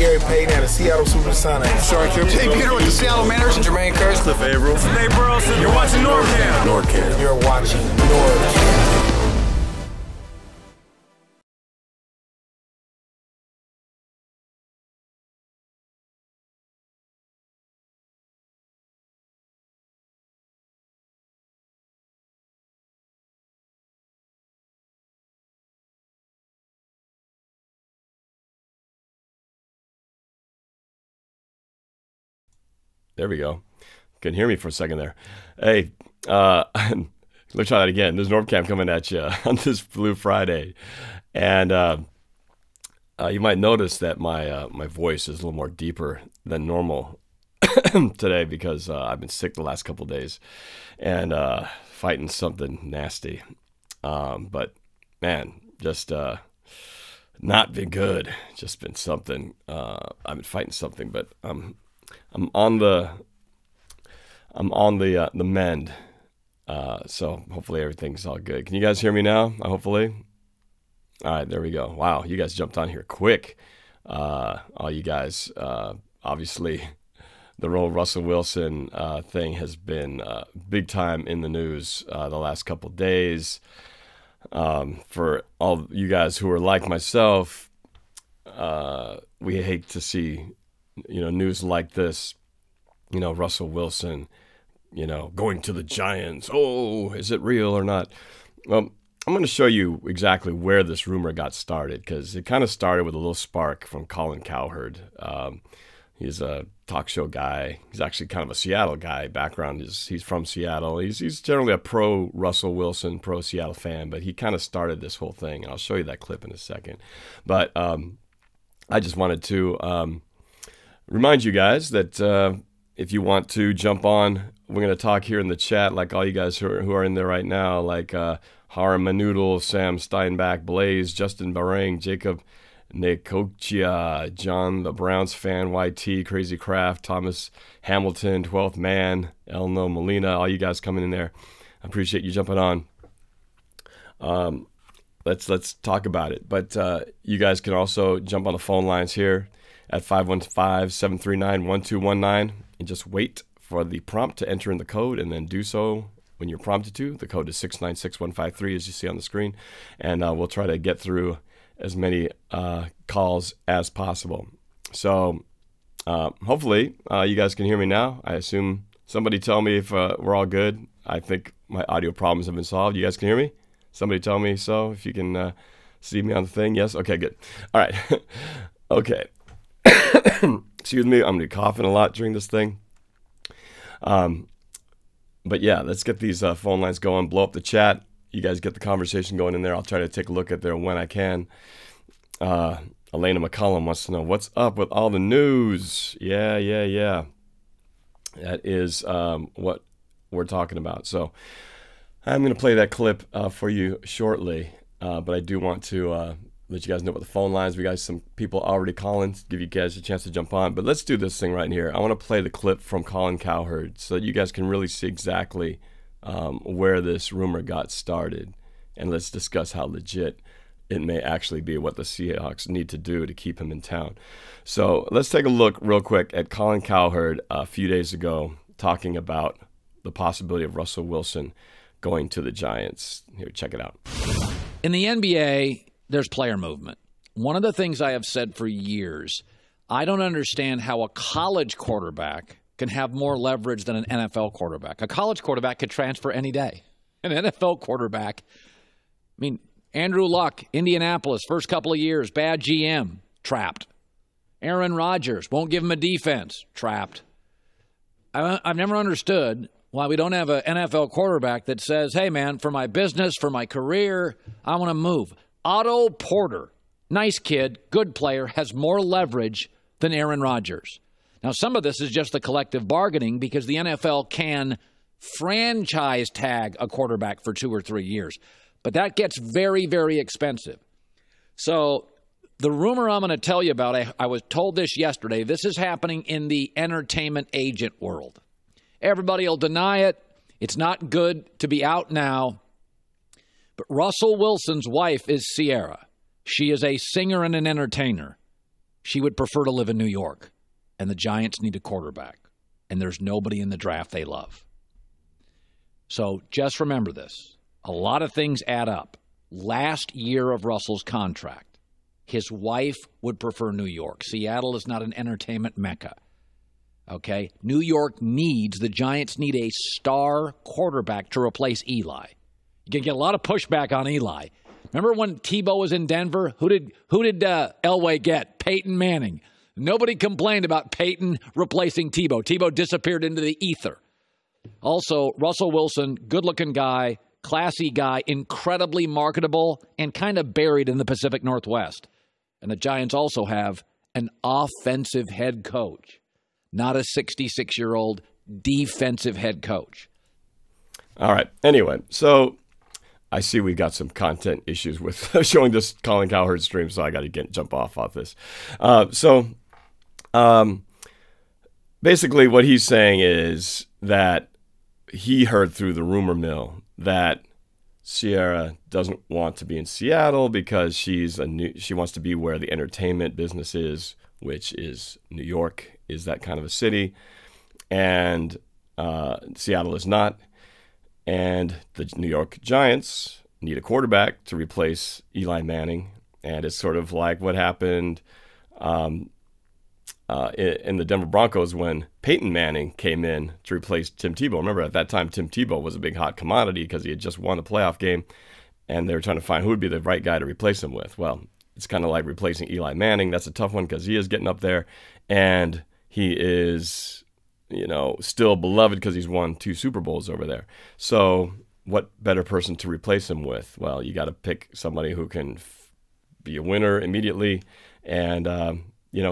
Gary Payton and the Seattle Supersonics. Sorry, Jay Peter with the Seattle Mariners and Jermaine Kearse. Cliff Averill. Nate Burleson. You're watching NorbCam. NorbCam. You're watching NorbCam. There we go. Can hear me for a second there. Hey, let's try that again. There's NorbCam coming at you on this Blue Friday. And you might notice that my voice is a little more deeper than normal today because I've been sick the last couple of days and fighting something nasty. But, man, just not been good. Just been something. I've been fighting something, but I'm on the mend, so hopefully everything's all good. Can you guys hear me now? Hopefully. All right, there we go. Wow, you guys jumped on here quick. All you guys, obviously, the whole Russell Wilson thing has been big time in the news the last couple of days. For all you guys who are like myself, we hate to see news like this, Russell Wilson, going to the Giants. Oh, is it real or not? Well, I'm going to show you exactly where this rumor got started because it kind of started with a little spark from Colin Cowherd. He's a talk show guy. He's actually kind of a Seattle guy. Background is he's from Seattle. He's generally a pro Russell Wilson, pro Seattle fan, but he kind of started this whole thing. And I'll show you that clip in a second. But I just wanted to remind you guys that if you want to jump on, we're going to talk here in the chat, like all you guys who are in there right now, like Harem Manoodle, Sam Steinbach, Blaze, Justin Barang, Jacob Nekochia, John the Browns fan, YT, Crazy Kraft, Thomas Hamilton, 12th Man, Elno Molina, all you guys coming in there. I appreciate you jumping on. Let's talk about it. But you guys can also jump on the phone lines here at 515-739-1219 and just wait for the prompt to enter in the code and then do so when you're prompted to. The code is 696153 as you see on the screen, and we'll try to get through as many calls as possible. So hopefully you guys can hear me now. I assume somebody tell me if we're all good. I think my audio problems have been solved. You guys can hear me? Somebody tell me so if you can see me on the thing. Yes? Okay, good. All right. Okay. Excuse me, I'm going to be coughing a lot during this thing. But yeah, let's get these phone lines going, blow up the chat. You guys get the conversation going in there. I'll try to take a look at there when I can. Elena McCullum wants to know, what's up with all the news? Yeah. That is what we're talking about. So I'm going to play that clip for you shortly. But I do want to let you guys know about the phone lines. We got some people already calling to give you guys a chance to jump on. But let's do this thing right here. I want to play the clip from Colin Cowherd so that you guys can really see exactly where this rumor got started. And let's discuss how legit it may actually be, what the Seahawks need to do to keep him in town. So let's take a look real quick at Colin Cowherd a few days ago talking about the possibility of Russell Wilson going to the Giants. Here, check it out. In the NBA, there's player movement. One of the things I have said for years, I don't understand how a college quarterback can have more leverage than an NFL quarterback. A college quarterback could transfer any day. An NFL quarterback, I mean, Andrew Luck, Indianapolis, first couple of years, bad GM, trapped. Aaron Rodgers, won't give him a defense, trapped. I've never understood why we don't have an NFL quarterback that says, hey, man, for my business, for my career, I want to move. Otto Porter, nice kid, good player, has more leverage than Aaron Rodgers. Now, some of this is just the collective bargaining because the NFL can franchise tag a quarterback for 2 or 3 years. But that gets very, very expensive. So the rumor I'm going to tell you about, I was told this yesterday, this is happening in the entertainment agent world. Everybody will deny it. It's not good to be out now. But Russell Wilson's wife is Sierra. She is a singer and an entertainer. she would prefer to live in New York, and the Giants need a quarterback, and there's nobody in the draft they love. So just remember this. A lot of things add up. Last year of Russell's contract, his wife would prefer New York. Seattle is not an entertainment mecca. Okay? New York the Giants need a star quarterback to replace Eli. You can get a lot of pushback on Eli. Remember when Tebow was in Denver? Who did Elway get? Peyton Manning. Nobody complained about Peyton replacing Tebow. Tebow disappeared into the ether. Also, Russell Wilson, good-looking guy, classy guy, incredibly marketable, and kind of buried in the Pacific Northwest. And the Giants also have an offensive head coach, not a 66-year-old defensive head coach. All right. Anyway, so I see we've got some content issues with showing this Colin Cowherd stream, so I got to jump off this. Basically what he's saying is that he heard through the rumor mill that Ciara doesn't want to be in Seattle because she wants to be where the entertainment business is, which is New York, is that kind of a city, and Seattle is not. And the New York Giants need a quarterback to replace Eli Manning, and it's sort of like what happened in the Denver Broncos when Peyton Manning came in to replace Tim Tebow. Remember, at that time, Tim Tebow was a big hot commodity because he had just won a playoff game, and they were trying to find who would be the right guy to replace him with. Well, it's kind of like replacing Eli Manning. That's a tough one because he is getting up there, and he is, still beloved because he's won 2 Super Bowls over there. So what better person to replace him with? Well, you got to pick somebody who can be a winner immediately and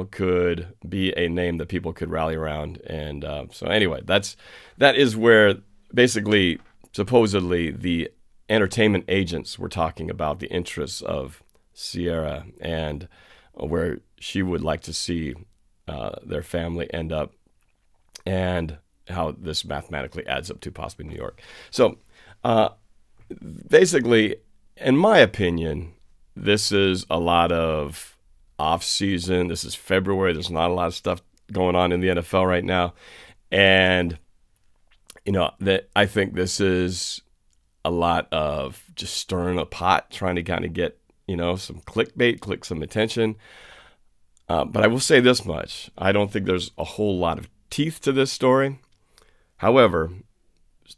could be a name that people could rally around. And so anyway, that is where basically, supposedly, the entertainment agents were talking about the interests of Ciara and where she would like to see their family end up and how this mathematically adds up to possibly New York. So basically, in my opinion, this is a lot of off-season. This is February. There's not a lot of stuff going on in the NFL right now. And, I think this is a lot of just stirring a pot, trying to kind of get, some click some attention. But I will say this much. I don't think there's a whole lot of teeth to this story. However,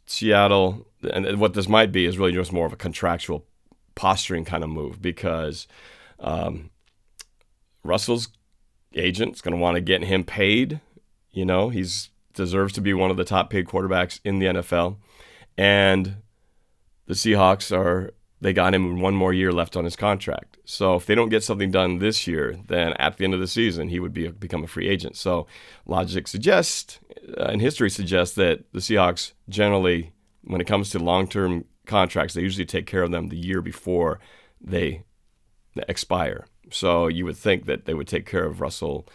Seattle, and what this might be is really just more of a contractual posturing kind of move because Russell's agent's going to want to get him paid. He deserves to be one of the top paid quarterbacks in the NFL. And the Seahawks they got him 1 more year left on his contract. So if they don't get something done this year, then at the end of the season, he would become a free agent. So logic suggests, and history suggests, that the Seahawks generally, when it comes to long-term contracts, they usually take care of them the year before they expire. So you would think that they would take care of Russell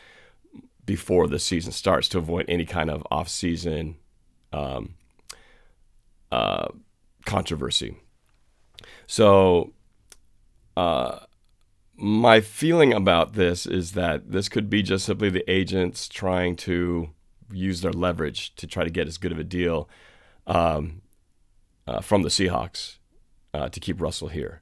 before the season starts to avoid any kind of off-season controversy. So my feeling about this is that this could be just simply the agents trying to use their leverage to try to get as good of a deal from the Seahawks to keep Russell here.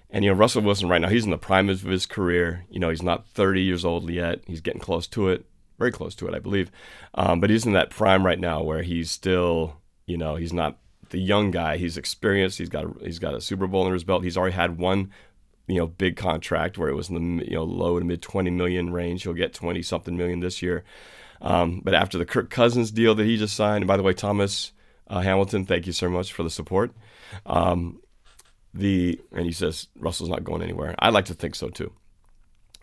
And, Russell Wilson right now, he's in the prime of his career. He's not 30 years old yet. He's getting close to it, very close to it, I believe. But he's in that prime right now where he's still, he's not the young guy. He's experienced. He's got a Super Bowl under his belt. He's already had one, big contract where it was in the low to mid 20 million range. He'll get 20-something million this year. But after the Kirk Cousins deal that he just signed, and by the way, Thomas Hamilton, thank you so much for the support. And he says Russell's not going anywhere. I like to think so too.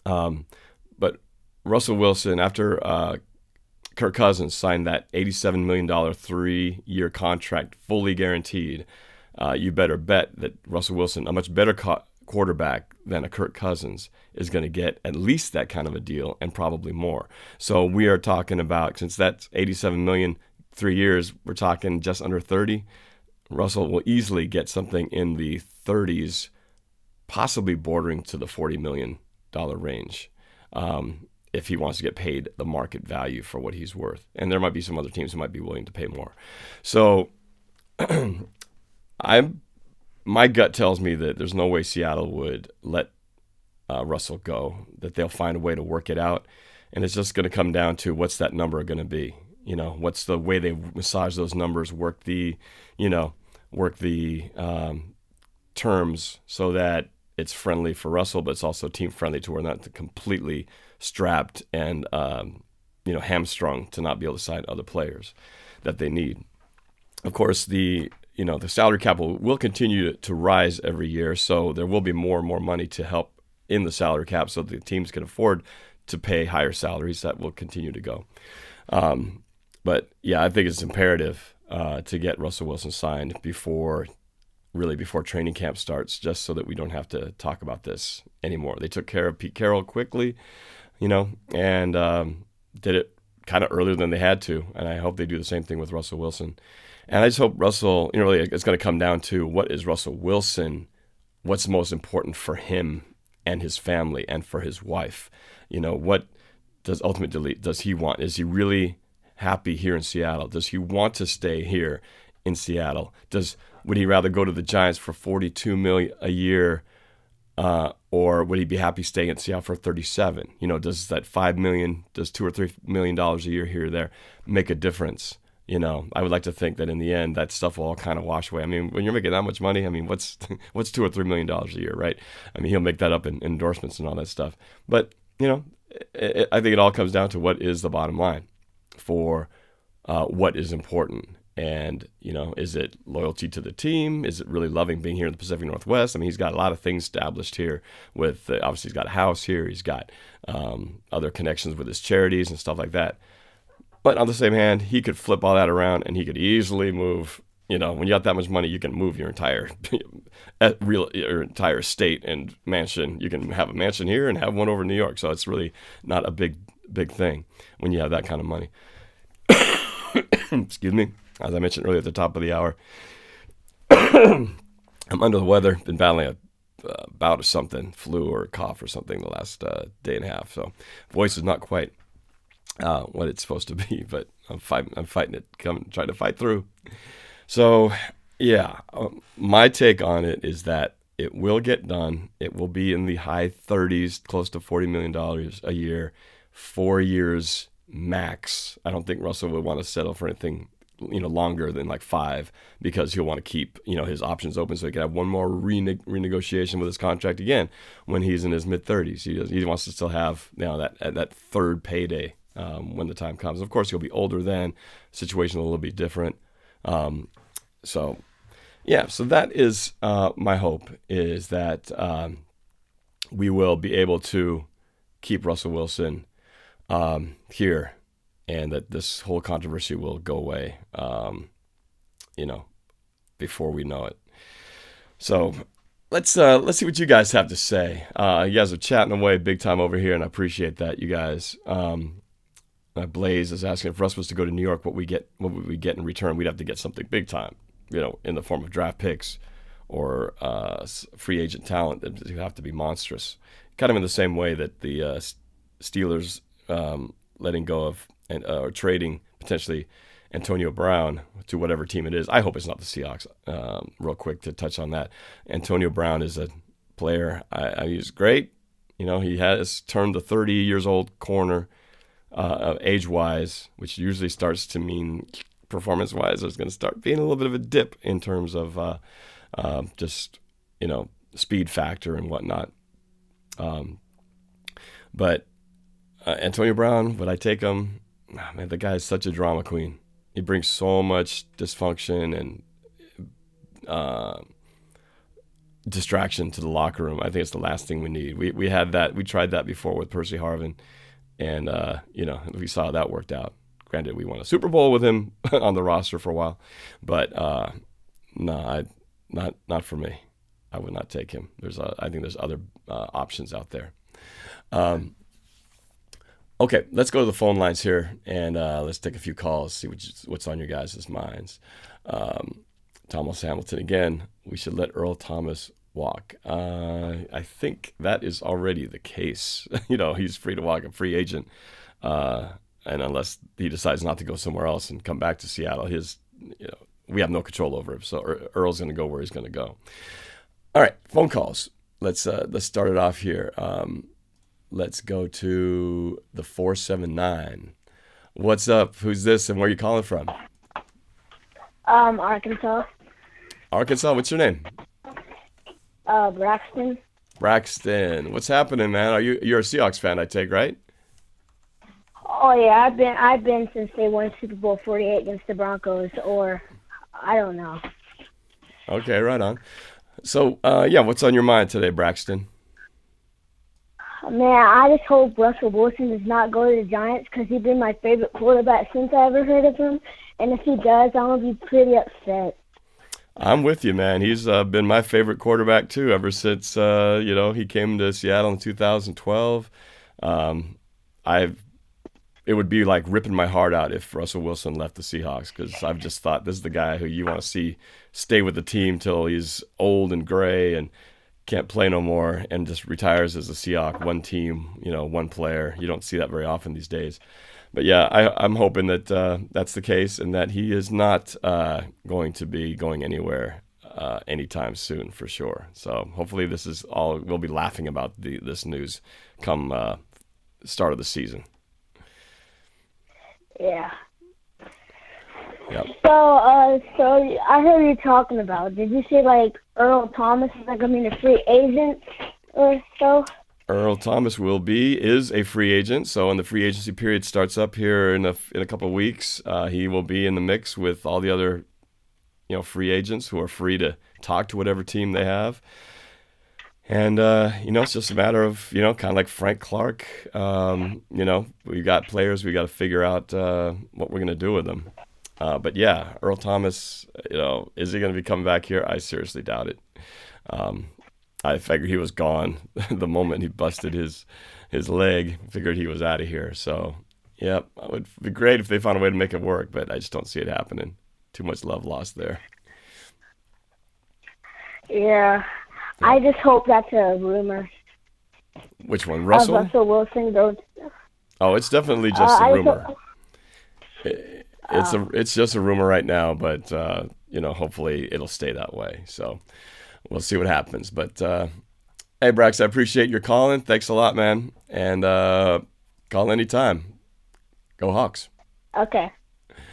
But Russell Wilson, after Kirk Cousins signed that $87 million 3-year contract, fully guaranteed, you better bet that Russell Wilson, a much better quarterback than a Kirk Cousins, is going to get at least that kind of a deal and probably more. So we are talking about, since that's $87 million 3 years, we're talking just under 30. Russell will easily get something in the 30s, possibly bordering to the $40 million range. if he wants to get paid the market value for what he's worth. And there might be some other teams who might be willing to pay more. So my gut tells me that there's no way Seattle would let Russell go, that they'll find a way to work it out. And it's just going to come down to what's that number going to be? You know, what's the way they massage those numbers, work the terms so that it's friendly for Russell, but it's also team friendly to where they're not completely strapped and hamstrung to not be able to sign other players that they need. Of course, the salary cap will continue to rise every year, so there will be more and more money to help in the salary cap so the teams can afford to pay higher salaries. That will continue to go. But yeah, I think it's imperative to get Russell Wilson signed before training camp starts, just so that we don't have to talk about this anymore. They took care of Pete Carroll quickly, and did it kind of earlier than they had to. And I hope they do the same thing with Russell Wilson. And I just hope Russell, really, it's going to come down to what is Russell Wilson, what's most important for him and his family and for his wife. What does he want? Is he really happy here in Seattle? Does he want to stay here in Seattle? Would he rather go to the Giants for $42 million a year, or would he be happy staying in Seattle for $37 million? Does that $5 million, does $2 or $3 million a year here or there make a difference? I would like to think that in the end, that stuff will all kind of wash away. I mean, when you're making that much money, what's $2 or $3 million a year, right? He'll make that up in endorsements and all that stuff. But I think it all comes down to what is the bottom line for what is important. And, is it loyalty to the team? Is it really loving being here in the Pacific Northwest? He's got a lot of things established here with, obviously he's got a house here. He's got other connections with his charities and stuff like that. But on the same hand, he could flip all that around and he could easily move. When you got that much money, you can move your entire entire state and mansion. You can have a mansion here and have one over in New York. So it's really not a big thing when you have that kind of money. Excuse me. As I mentioned earlier at the top of the hour, I'm under the weather. Been battling a bout of something, flu or cough or something the last day and a half. So voice is not quite what it's supposed to be, but I'm fighting it. Trying to fight through. So yeah, my take on it is that it will get done. It will be in the high 30s, close to $40 million a year, 4 years max. I don't think Russell would want to settle for anything longer than like 5, because he'll want to keep his options open so he can have one more renegotiation with his contract again when he's in his mid 30s. He wants to still have that third payday when the time comes. Of course, he'll be older then. Situation a little bit different. So that is my hope, is that we will be able to keep Russell Wilson here, and that this whole controversy will go away, before we know it. So let's see what you guys have to say. You guys are chatting away big time over here, and I appreciate that, you guys. Blaze is asking, if Russ was to go to New York, what would we get in return? We'd have to get something big time, in the form of draft picks or free agent talent that would have to be monstrous. Kind of in the same way that the Steelers letting go of or trading potentially Antonio Brown to whatever team it is. I hope it's not the Seahawks. Real quick to touch on that. Antonio Brown is a player. He's great. He has turned the 30 years old corner age-wise, which usually starts to mean performance-wise there's going to start being a little bit of a dip in terms of just speed factor and whatnot. But Antonio Brown, would I take him? Man, the guy is such a drama queen. He brings so much dysfunction and distraction to the locker room. I think it's the last thing we need. We had that. We tried that before with Percy Harvin, and we saw how that worked out. Granted, we won a Super Bowl with him on the roster for a while, but no, not for me. I would not take him. I think there's other options out there. Okay, let's go to the phone lines here, and let's take a few calls, see what's on your guys' minds. Thomas Hamilton, again, we should let Earl Thomas walk. I think that is already the case. He's free to walk, a free agent. And unless he decides not to go somewhere else and come back to Seattle, we have no control over him. So Earl's going to go where he's going to go. All right, phone calls. Let's start it off here. Let's go to the 479. What's up? Who's this, and where are you calling from? Arkansas. Arkansas. What's your name? Braxton. Braxton. What's happening, man? You're a Seahawks fan, I take, right? Oh yeah, I've been since they won Super Bowl 48 against the Broncos, or I don't know. Okay, right on. So, what's on your mind today, Braxton? Man, I just hope Russell Wilson does not go to the Giants because he's been my favorite quarterback since I ever heard of him. And if he does, I'm going to be pretty upset. I'm with you, man. He's been my favorite quarterback, too, ever since, he came to Seattle in 2012. It would be like ripping my heart out if Russell Wilson left the Seahawks, because I've just thought this is the guy who you want to see stay with the team till he's old and gray and can't play no more and just retires as a Seahawk, one team, one player. You don't see that very often these days. But yeah, I'm hoping that that's the case and that he is not going to be going anywhere anytime soon for sure. So hopefully this is all we'll be laughing about this news come start of the season. Yeah. Yep. So I heard you talking about. Did you say like Earl Thomas is like a free agent or so? Earl Thomas is a free agent. So when the free agency period starts up here in a couple of weeks, he will be in the mix with all the other, free agents who are free to talk to whatever team they have. And, it's just a matter of, kind of like Frank Clark, we got players, we got to figure out what we're going to do with them. But yeah, Earl Thomas, is he going to be coming back here? I seriously doubt it. I figured he was gone the moment he busted his leg. Figured he was out of here. So, yeah, it would be great if they found a way to make it work, but I just don't see it happening. Too much love lost there. Yeah. I just hope that's a rumor. Which one, Russell? Russell Wilson goes. Oh, it's definitely just a rumor. It's just a rumor right now, but hopefully it'll stay that way. So we'll see what happens. But hey, Brax, I appreciate your calling. Thanks a lot, man. And call anytime. Go Hawks. Okay.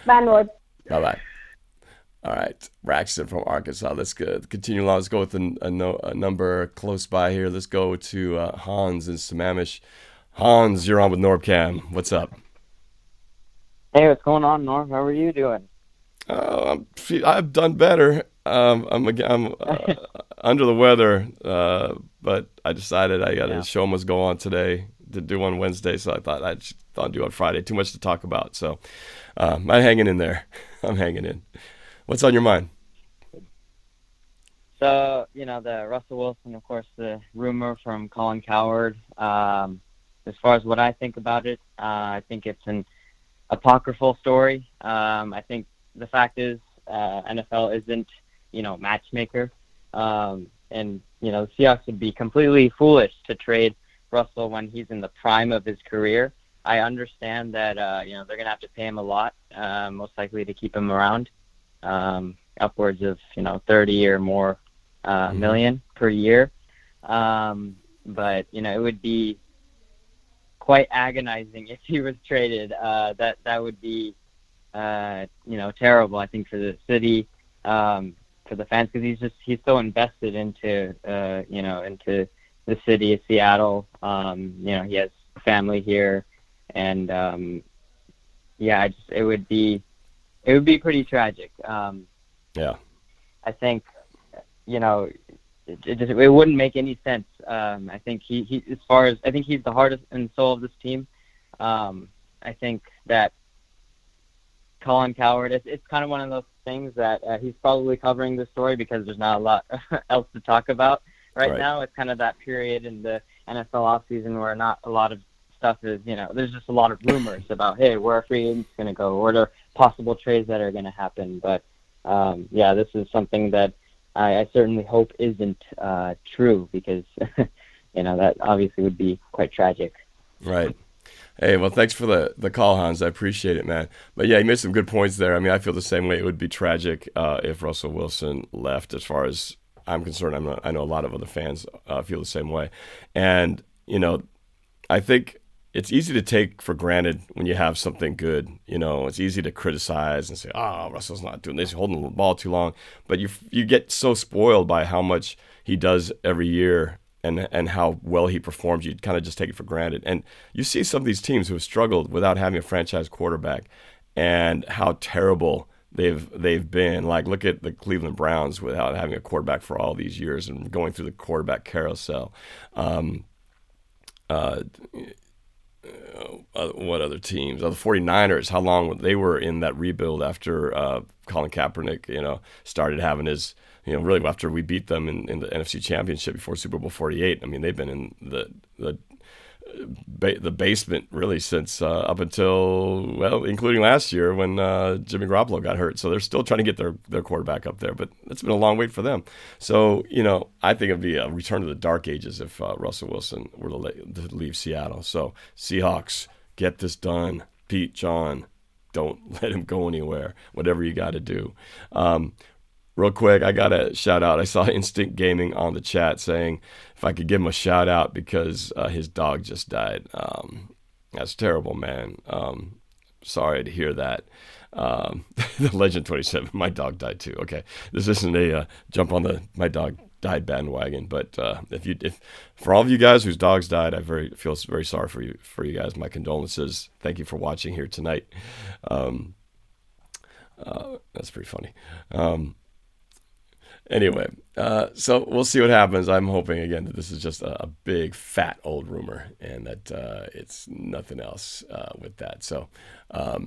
Bye, Norb. Bye-bye. All right, Braxton from Arkansas. Let's continue along. Let's go with a number close by here. Let's go to Hans in Sammamish. Hans, you're on with NorbCam. What's up? Hey, what's going on, Norb? How are you doing? I've done better. I'm under the weather, but I decided the show must go on today to do on Wednesday, so I thought I'd do on Friday. Too much to talk about, so I'm hanging in there. I'm hanging in. What's on your mind? So, the Russell Wilson, of course, the rumor from Colin Cowherd. As far as what I think about it, I think it's an apocryphal story. I think the fact is NFL isn't, matchmaker. And, the Seahawks would be completely foolish to trade Russell when he's in the prime of his career. I understand that, they're going to have to pay him a lot, most likely to keep him around. Upwards of 30 or more million per year, but it would be quite agonizing if he was traded. That would be terrible, I think, for the city, for the fans, because he's so invested into into the city of Seattle. He has family here, and it would be pretty tragic. Yeah. I think, it wouldn't make any sense. I think I think he's the heart and soul of this team. I think that Colin Cowherd, it's kind of one of those things that he's probably covering the story because there's not a lot else to talk about right now. It's kind of that period in the NFL offseason where not a lot of stuff is, there's just a lot of rumors about, hey, where are free agents going to go? What are possible trades that are going to happen? But, this is something that I certainly hope isn't true, because that obviously would be quite tragic. Right. Hey, well, thanks for the call, Hans. I appreciate it, man. But yeah, you made some good points there. I mean, I feel the same way. It would be tragic if Russell Wilson left, as far as I'm concerned. I know a lot of other fans feel the same way. And, I think it's easy to take for granted when you have something good. It's easy to criticize and say, oh, Russell's not doing this, holding the ball too long. But you get so spoiled by how much he does every year and how well he performs. You kind of just take it for granted. And you see some of these teams who have struggled without having a franchise quarterback and how terrible they've been. Like, look at the Cleveland Browns without having a quarterback for all these years and going through the quarterback carousel. What other teams? The 49ers, how long they were in that rebuild after Colin Kaepernick, started having his, really after we beat them in the NFC Championship before Super Bowl 48. I mean, they've been in the basement really since up until, well, including last year when Jimmy Garoppolo got hurt. So they're still trying to get their quarterback up there, but it's been a long wait for them. So, I think it'd be a return to the dark ages if Russell Wilson were to leave Seattle. So Seahawks, get this done. Pete, John, don't let him go anywhere, whatever you got to do. Real quick, I got a shout out. I saw Instinct Gaming on the chat saying if I could give him a shout out because his dog just died. That's terrible, man. Sorry to hear that. The Legend 27, my dog died too. Okay, this isn't a jump on the my dog died bandwagon, but if for all of you guys whose dogs died, I feel very sorry for you guys. My condolences. Thank you for watching here tonight. That's pretty funny. Anyway, so we'll see what happens. I'm hoping, again, that this is just a big, fat, old rumor and that it's nothing else with that. So, all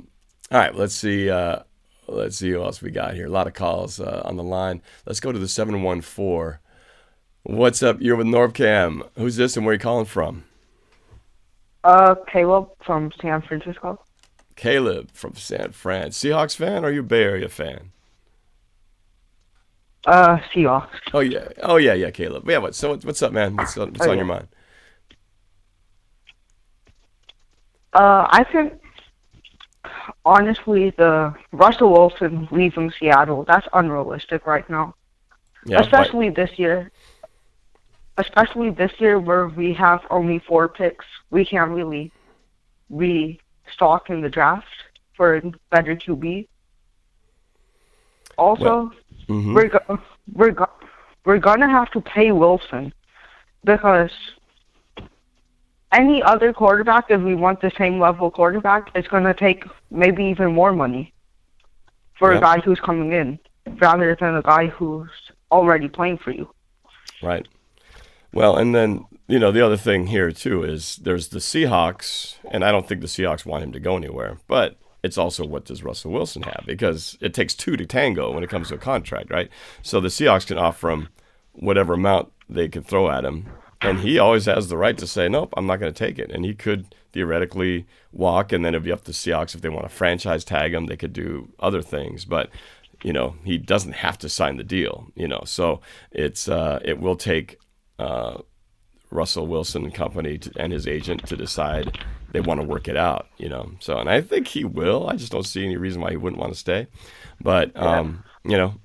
right, let's see who else we got here. A lot of calls on the line. Let's go to the 714. What's up? You're with NorbCam. Who's this and where are you calling from? Caleb from San Francisco. Caleb from San Fran. Seahawks fan or are you a Bay Area fan? Seahawks. Oh yeah, Caleb. Yeah, what's up, man? What's on your mind? I think honestly, the Russell Wilson leaving Seattle, that's unrealistic right now. Yeah, especially this year. Especially this year where we have only 4 picks. We can't really restock in the draft for a better QB. Also, we're gonna have to pay Wilson because any other quarterback, if we want the same level quarterback, is gonna take maybe even more money for a guy who's coming in rather than a guy who's already playing for you. Right. Well, and then the other thing here too is there's the Seahawks, and I don't think the Seahawks want him to go anywhere, but it's also what does Russell Wilson have? Because it takes 2 to tango when it comes to a contract, right? So the Seahawks can offer him whatever amount they can throw at him, and he always has the right to say, nope, I'm not going to take it. And he could theoretically walk, and then it'd be up to the Seahawks if they want to franchise tag him. They could do other things, but he doesn't have to sign the deal. So it will take Russell Wilson and company and his agent to decide they want to work it out, So, and I think he will. I just don't see any reason why he wouldn't want to stay. But,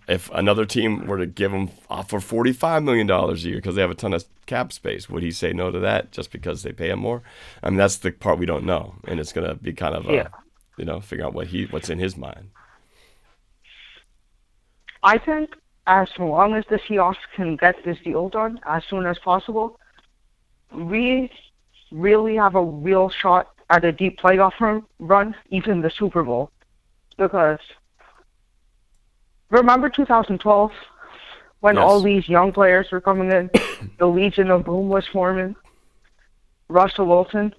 if another team were to give him offer $45 million a year because they have a ton of cap space, would he say no to that just because they pay him more? I mean, that's the part we don't know. And it's going to be kind of, figure out what's in his mind. I think as long as the Seahawks can get this deal done as soon as possible, we really have a real shot at a deep playoff run, even the Super Bowl. Because remember 2012 when all these young players were coming in, the Legion of Boom was forming. Russell Wilson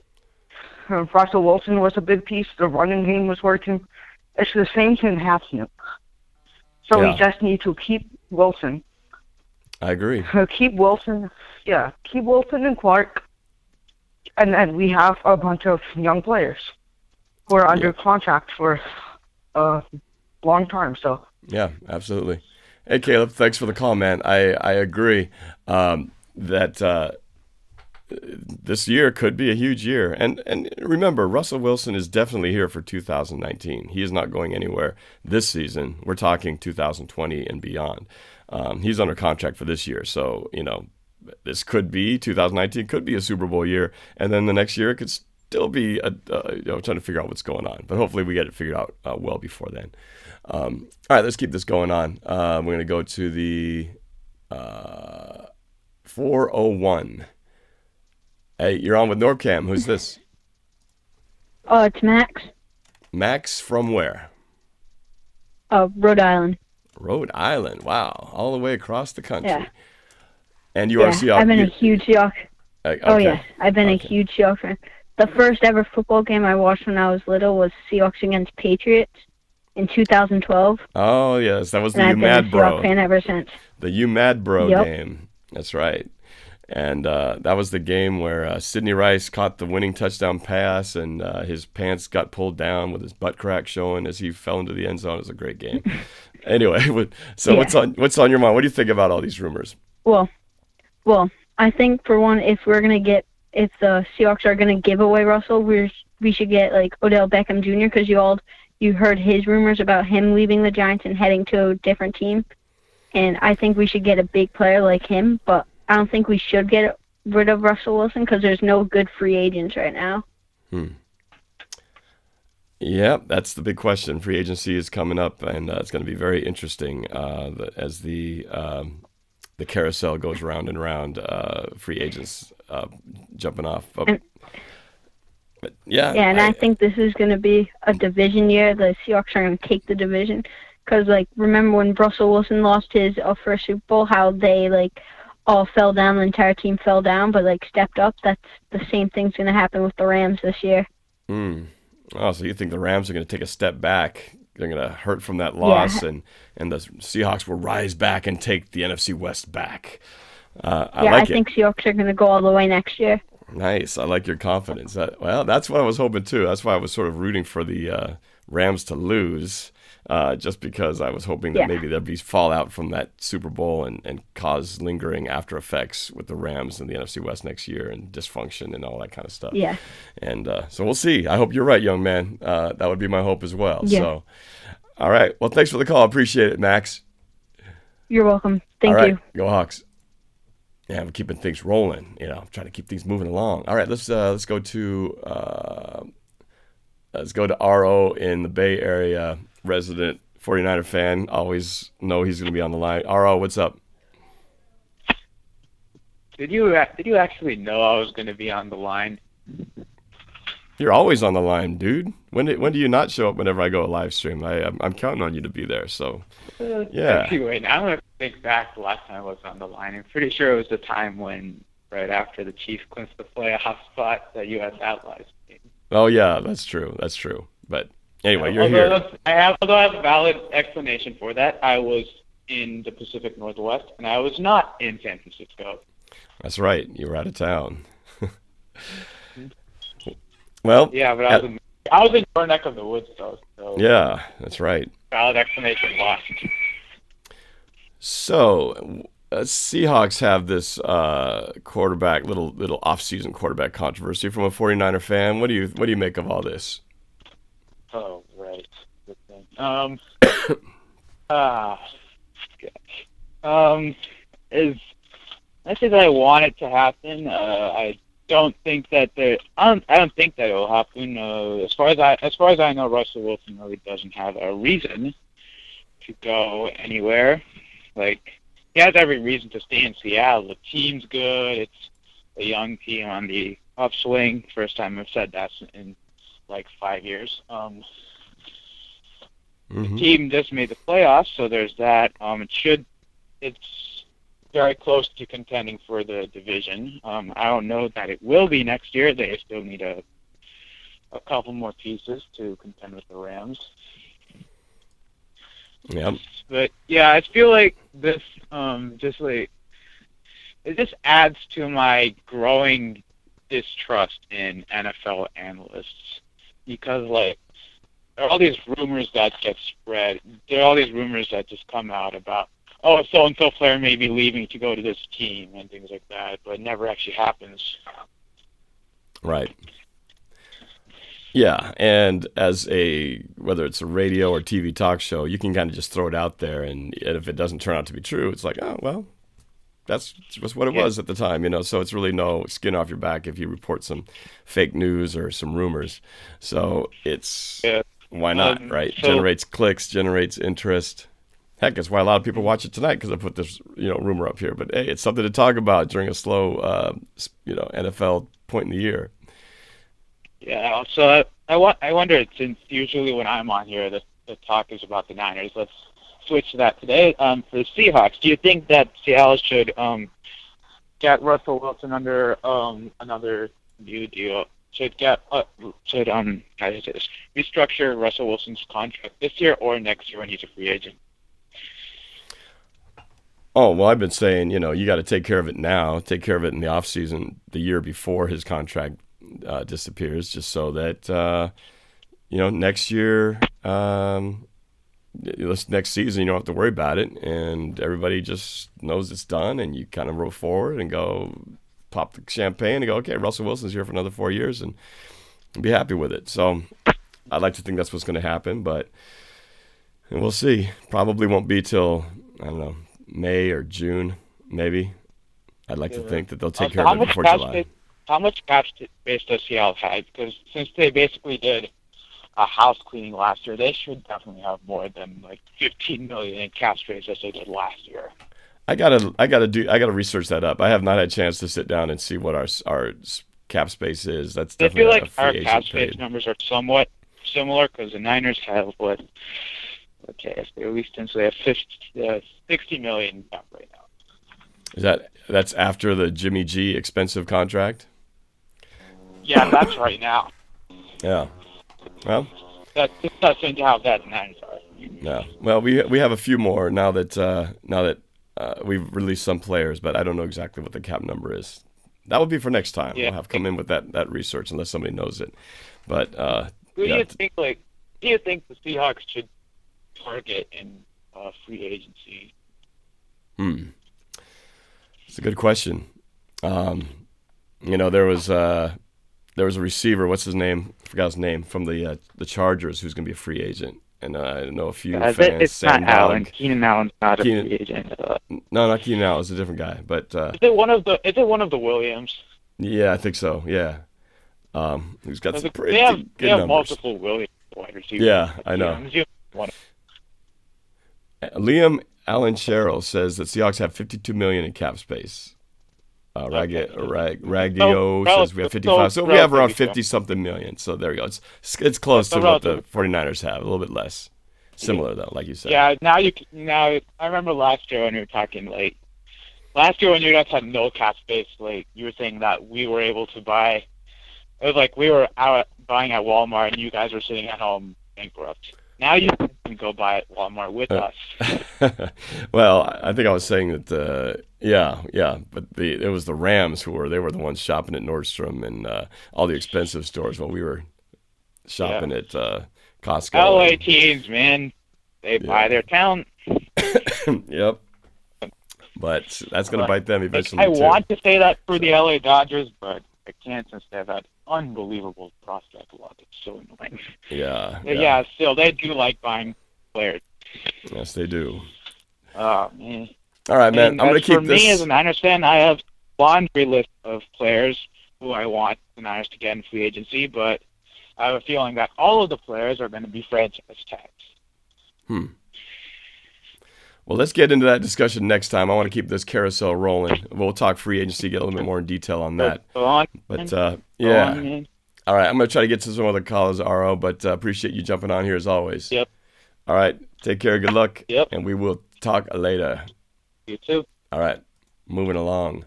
was a big piece. The running game was working. It's the same thing happening. So we just need to keep Wilson. I agree. Keep Wilson and Clark, and then we have a bunch of young players who are under contract for a long time. So yeah, absolutely. Hey, Caleb, thanks for the call, man. I agree that this year could be a huge year. And remember, Russell Wilson is definitely here for 2019. He is not going anywhere this season. We're talking 2020 and beyond. He's under contract for this year. So, this could be 2019, could be a Super Bowl year. And then the next year, it could still be trying to figure out what's going on. But hopefully we get it figured out well before then. All right, let's keep this going on. We're going to go to the 401. Hey, you're on with NorbCam. Who's this? Oh, it's Max. Max from where? Rhode Island. Rhode Island. Wow, all the way across the country. Yeah. And you are Seahawks. I've been a huge Seahawks. Okay. Oh, yes. I've been a huge Seahawks fan. The first ever football game I watched when I was little was Seahawks against Patriots in 2012. Oh, yes. That was the And You Mad I've been a Bro. Seahawks fan ever since. The You Mad Bro Yep. game. That's right. And that was the game where Sidney Rice caught the winning touchdown pass, and his pants got pulled down with his butt crack showing as he fell into the end zone. It was a great game. Anyway, so what's on your mind? What do you think about all these rumors? Well, I think for one, if the Seahawks are gonna give away Russell, we should get like Odell Beckham Jr. because you heard his rumors about him leaving the Giants and heading to a different team, and I think we should get a big player like him. But I don't think we should get rid of Russell Wilson because there's no good free agents right now. Yeah, that's the big question. Free agency is coming up, and it's going to be very interesting as the carousel goes round and round. Free agents jumping off. But I think this is going to be a division year. The Seahawks are going to take the division because, remember when Russell Wilson lost his first Super Bowl, how they all fell down, the entire team fell down, but stepped up. That's the same thing's going to happen with the Rams this year. Oh, so you think the Rams are going to take a step back? They're going to hurt from that loss, and the Seahawks will rise back and take the NFC West back. I think Seahawks are going to go all the way next year. Nice. I like your confidence. That's what I was hoping too. That's why I was sort of rooting for the Rams to lose. Just because I was hoping that maybe there'd be fallout from that Super Bowl and cause lingering after effects with the Rams and the NFC West next year and dysfunction and all that kind of stuff. Yeah. And so we'll see. I hope you're right, young man. That would be my hope as well. Yeah. So, all right. Well, thanks for the call. Appreciate it, Max. You're welcome. Thank you. Go Hawks. Yeah, we're keeping things rolling. Trying to keep things moving along. All right, let's go to RO in the Bay Area. Resident 49er fan, always know he's going to be on the line. RO, what's up? Did you actually know I was going to be on the line? You're always on the line, dude. When do you not show up whenever I go a live stream? I'm counting on you to be there. So, yeah. Anyway, now I'm going to think back the last time I was on the line. I'm pretty sure it was the time when, right after the Chiefs clinched the playoff spot, that U.S. outlies me. Oh, yeah, that's true. But anyway, you're here. Although I have a valid explanation for that. I was in the Pacific Northwest, and I was not in San Francisco. That's right. You were out of town. Well, yeah, but I was in your neck of the woods, though. So yeah, that's right. Valid explanation lost. So, Seahawks have this quarterback, little off-season quarterback controversy from a 49er fan. What do you make of all this? Oh, right. Good thing. I say that I want it to happen. I don't think that I don't think that it will happen. As far as I know, Russell Wilson really doesn't have a reason to go anywhere. He has every reason to stay in Seattle. The team's good. It's a young team on the upswing. First time I've said that in 5 years. The team just made the playoffs, so there's that. It's very close to contending for the division. I don't know that it will be next year. They still need a couple more pieces to contend with the Rams. Yep. But yeah, I feel like this it just adds to my growing distrust in NFL analysts because there are all these rumors that get spread. There are all these rumors that just come out about oh, so-and-so player may be leaving to go to this team and things like that, but it never actually happens. Right. Yeah, and as whether it's a radio or TV talk show, you can kind of just throw it out there, and if it doesn't turn out to be true, it's like, oh, well, that's just what it was at the time, so it's really no skin off your back if you report some fake news or some rumors. So it's, why not, right? Generates clicks, generates interest. Heck, that's why a lot of people watch it tonight, because I put this, rumor up here. But hey, it's something to talk about during a slow, NFL point in the year. Yeah. So I wonder, since usually when I'm on here, the talk is about the Niners. Let's switch to that today. For the Seahawks, do you think that Seattle should get Russell Wilson under another new deal? Should restructure Russell Wilson's contract this year or next year when he's a free agent? Oh, well, I've been saying, you got to take care of it now. Take care of it in the offseason, the year before his contract disappears, just so that, next year, next season, you don't have to worry about it, and everybody just knows it's done, and you kind of roll forward and go pop the champagne and go, okay, Russell Wilson's here for another 4 years, and be happy with it. So I'd like to think that's what's going to happen, but we'll see. Probably won't be till, I don't know, May or June, maybe. I'd like to think that they'll take care of it before July. How much cap space does Seattle have? Because since they basically did a house cleaning last year, they should definitely have more than like $15 million in cap space as they did last year. I gotta research that up. I have not had a chance to sit down and see what our cap space is. That's definitely I feel like our cap space numbers are somewhat similar, because the Niners have if they released them, so they have $60 million cap right now. That's after the Jimmy G expensive contract? Yeah, that's right now. Yeah. Well, that doesn't how bad the Niners are. No. Well, we have a few more now that we've released some players, but I don't know exactly what the cap number is. That will be for next time. Yeah. We'll have come in with that research unless somebody knows it. But do you think the Seahawks should target in free agency? It's a good question. There was a receiver. What's his name? I forgot his name, from the Chargers, who's going to be a free agent. And I know a few fans. It's Sam not Allen. Keenan Allen's not a free agent. No, not Keenan Allen. It's a different guy. But is it one of the Williams? Yeah, I think so. Yeah. Who's got some pretty good they have numbers. multiple Williams wide receivers. Yeah, I know. Liam Allen Sherrill says that Seahawks have $52 million in cap space. Raggio says we have 55. So we have around 50-something million. So there you go. It's close to what the 49ers have. A little bit less. Similar, though, like you said. Yeah, now I remember last year when you were talking, last year when you guys had no cap space, you were saying that we were able to buy. It was like we were out buying at Walmart and you guys were sitting at home bankrupt. Now you can go buy at Walmart with us. Well, I think I was saying that, but it was the Rams who were the ones shopping at Nordstrom and all the expensive stores while we were shopping at Costco. LA teams, man, they buy their talent. Yep. But that's going to bite them eventually, I want to say that for the LA Dodgers, but I can't, since they've had unbelievable prospect luck. It's so annoying. Yeah. Still, they do like buying players. Yes, they do. Oh, man. All right, man. I'm going to keep this. For me, as a Niners fan, I have a laundry list of players who I want the Niners to get in free agency, but I have a feeling that all of the players are going to be franchise tags. Well, let's get into that discussion next time. I want to keep this carousel rolling. We'll talk free agency, get a little bit more in detail on that. But, yeah. All right, I'm going to try to get to some other callers, RO, but appreciate you jumping on here as always. Yep. All right, take care, good luck. Yep. And we will talk later. You too. All right, moving along.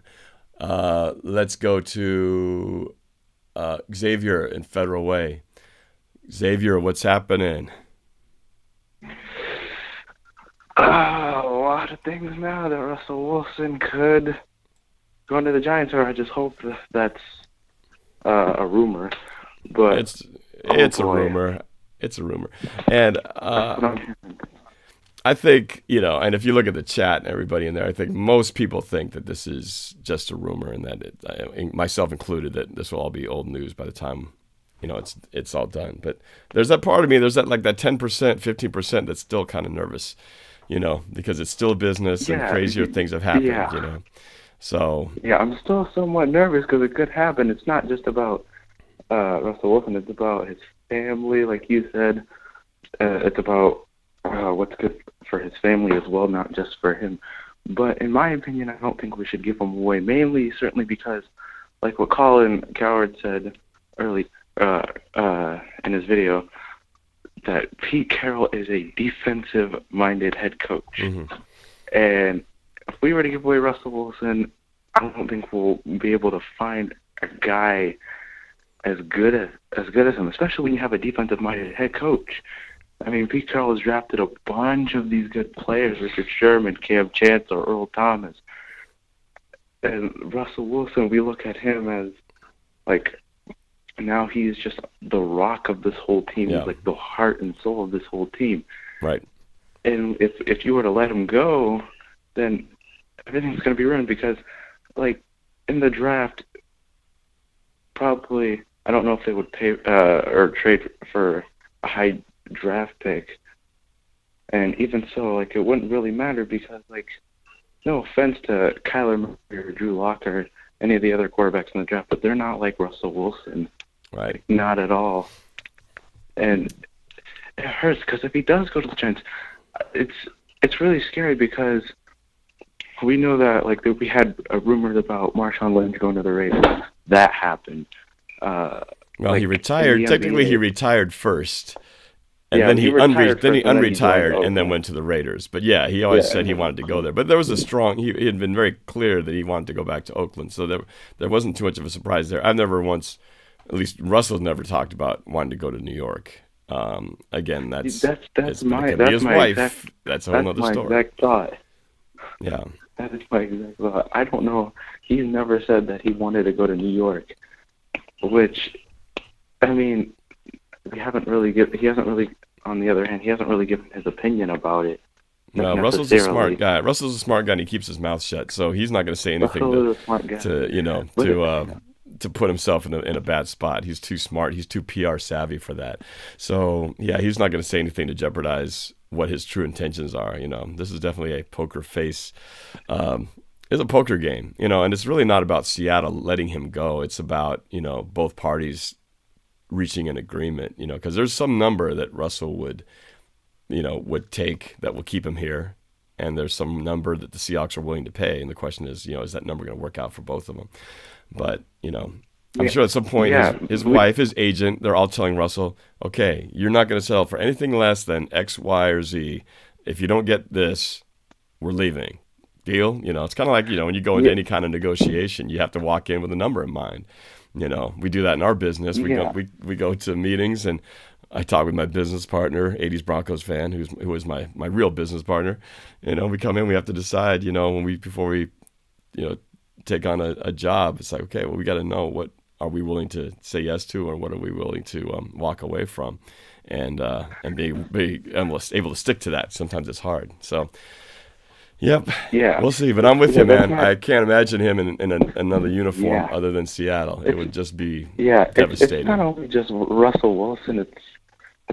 Let's go to Xavier in Federal Way. Xavier, what's happening? A lot of things now that Russell Wilson could go into the Giants, or I just hope that's a rumor. But it's a rumor. It's a rumor. And I think, and if you look at the chat and everybody in there, I think most people think that this is just a rumor, and that myself included, that this will all be old news by the time, it's all done. But there's that part of me, there's that 10%, 15% that's still kind of nervous, because it's still a business and crazier things have happened, So yeah, I'm still somewhat nervous because it could happen. It's not just about Russell Wilson. It's about his family, like you said. It's about what's good for his family as well, not just for him. But in my opinion, I don't think we should give him away. Certainly because, like what Colin Cowherd said early in his video, that Pete Carroll is a defensive-minded head coach. Mm-hmm. And if we were to give away Russell Wilson, I don't think we'll be able to find a guy as good as him, especially when you have a defensive-minded head coach. I mean, Pete Carroll has drafted a bunch of these good players: Richard Sherman, Cam Chancellor, Earl Thomas. And Russell Wilson, we look at him as now he's just the rock of this whole team. He's like the heart and soul of this whole team. Right. And if you were to let him go, then everything's going to be ruined because, in the draft, probably, I don't know if they would pay or trade for a high draft pick. And even so, it wouldn't really matter because, no offense to Kyler Murray or Drew Lock or any of the other quarterbacks in the draft, but they're not like Russell Wilson. Right. Not at all. And it hurts because if he does go to the Giants, it's really scary because we know that we had rumors about Marshawn Lynch going to the Raiders. That happened. Well, he retired. Technically, he retired first, and then he unretired and then went to the Raiders. But he always said he wanted to go there. But there was a strong. He had been very clear that he wanted to go back to Oakland, so there wasn't too much of a surprise there. I've never once, at least Russell's never talked about wanting to go to New York. Again, that's my wife. Exact, that's a whole other story. That's my exact thought. Yeah. That is my exact thought. I don't know. He's never said that he wanted to go to New York, which, I mean, he hasn't really, on the other hand, he hasn't really given his opinion about it. No, Russell's a smart guy. Russell's a smart guy, and he keeps his mouth shut, so he's not going to say anything to put himself in a bad spot. He's too smart. He's too PR savvy for that. So, he's not going to say anything to jeopardize what his true intentions are. This is definitely a poker face. It's a poker game, and it's really not about Seattle letting him go. It's about, both parties reaching an agreement, because there's some number that Russell would take that will keep him here. And there's some number that the Seahawks are willing to pay. And the question is, is that number going to work out for both of them? But, I'm sure at some point his wife, his agent, they're all telling Russell, okay, you're not going to sell for anything less than X, Y, or Z. If you don't get this, we're leaving. Deal? It's kind of like, when you go into any kind of negotiation, you have to walk in with a number in mind. We do that in our business. We go to meetings, and I talk with my business partner, 80s Broncos fan, who is my real business partner. We come in, we have to decide, before we take on a job, it's like, okay, well, we got to know what are we willing to say yes to, or what are we willing to walk away from, and be able to stick to that. Sometimes it's hard. So, yep, we'll see. But I'm with you, man. I can't imagine him in another uniform other than Seattle. It would just be devastating. It's not only just Russell Wilson.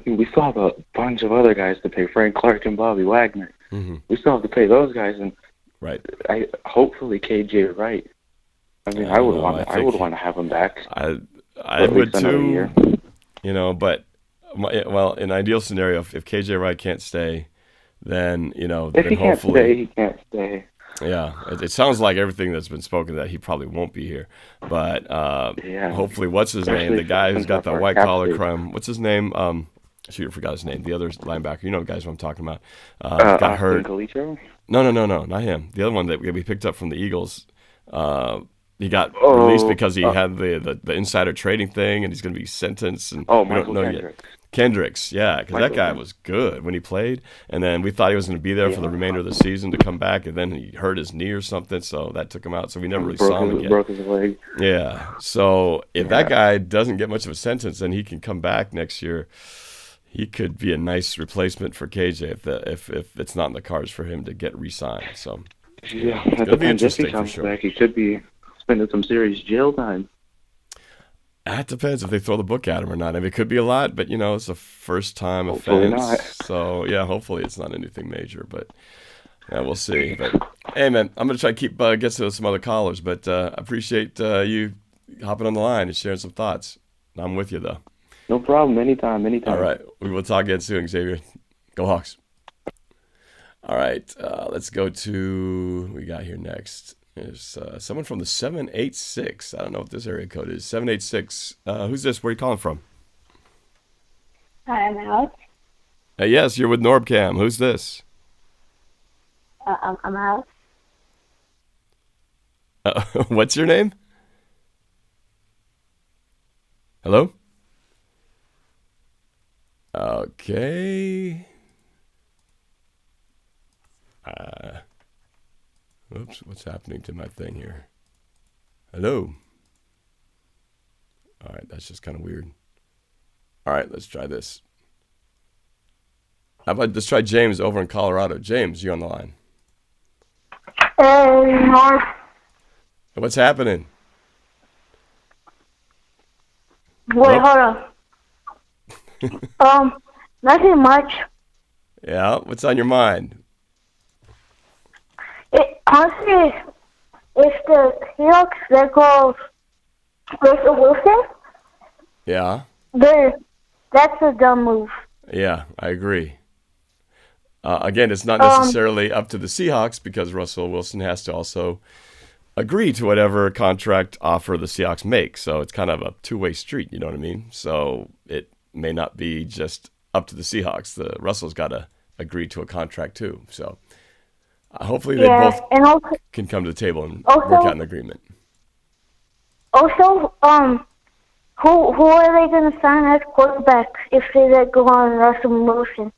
We still have a bunch of other guys to pay. Frank Clark and Bobby Wagner. Mm-hmm. We still have to pay those guys, and hopefully KJ Wright. I would want to have him back. I would too. But in ideal scenario, if KJ Wright can't stay, then then hopefully he can't stay. Yeah, it sounds like everything that's been spoken that he probably won't be here. But hopefully, what's his name? The guy who's got the white collar crime. What's his name? Shoot, I forgot his name. The other linebacker. The guys who I'm talking about. Got hurt. No, not him. The other one that we picked up from the Eagles. He got released because he had the insider trading thing, and he's going to be sentenced. And we don't know yet. Kendricks, because that guy was good when he played, and then we thought he was going to be there for the remainder of the season to come back, and then he hurt his knee or something, so that took him out. So we never really saw him again. Broke his leg. Yeah. So if that guy doesn't get much of a sentence, then he can come back next year. he could be a nice replacement for KJ if it's not in the cards for him to get re-signed. So yeah, it's gonna be interesting for sure. Back, he could be spending some serious jail time. That depends if they throw the book at him or not. I mean, it could be a lot, but it's a first-time Hopefully offense. not. So yeah, hopefully it's not anything major, but yeah, we'll see. But hey, man, I'm gonna try to keep get to some other callers, but I appreciate you hopping on the line and sharing some thoughts. I'm with you though. No problem. Anytime. All right, we will talk again soon, Xavier. Go Hawks. All right, let's go to we got here next. There's someone from the 786. I don't know what this area code is. 786. Who's this? Where are you calling from? Hi, I'm Alex. Yes, you're with NorbCam. Who's this? I'm Alex. What's your name? Hello? Okay. Oops, what's happening to my thing here? Hello? All right, that's just kind of weird. All right, let's try this. How about let's try James over in Colorado. James, you on the line? Hey, Norb. What's happening? Wait, hold on. Nothing much. Yeah, what's on your mind? Honestly, if the Seahawks let go of Russell Wilson, Yeah. that's a dumb move. Yeah, I agree. Again, it's not necessarily up to the Seahawks because Russell Wilson has to also agree to whatever contract offer the Seahawks make. So it's kind of a two-way street, you know what I mean? So it may not be just up to the Seahawks. Russell's got to agree to a contract too. So hopefully they both can come to the table and work out an agreement. Also, who are they going to sign as quarterback if they let go on Russell Wilson?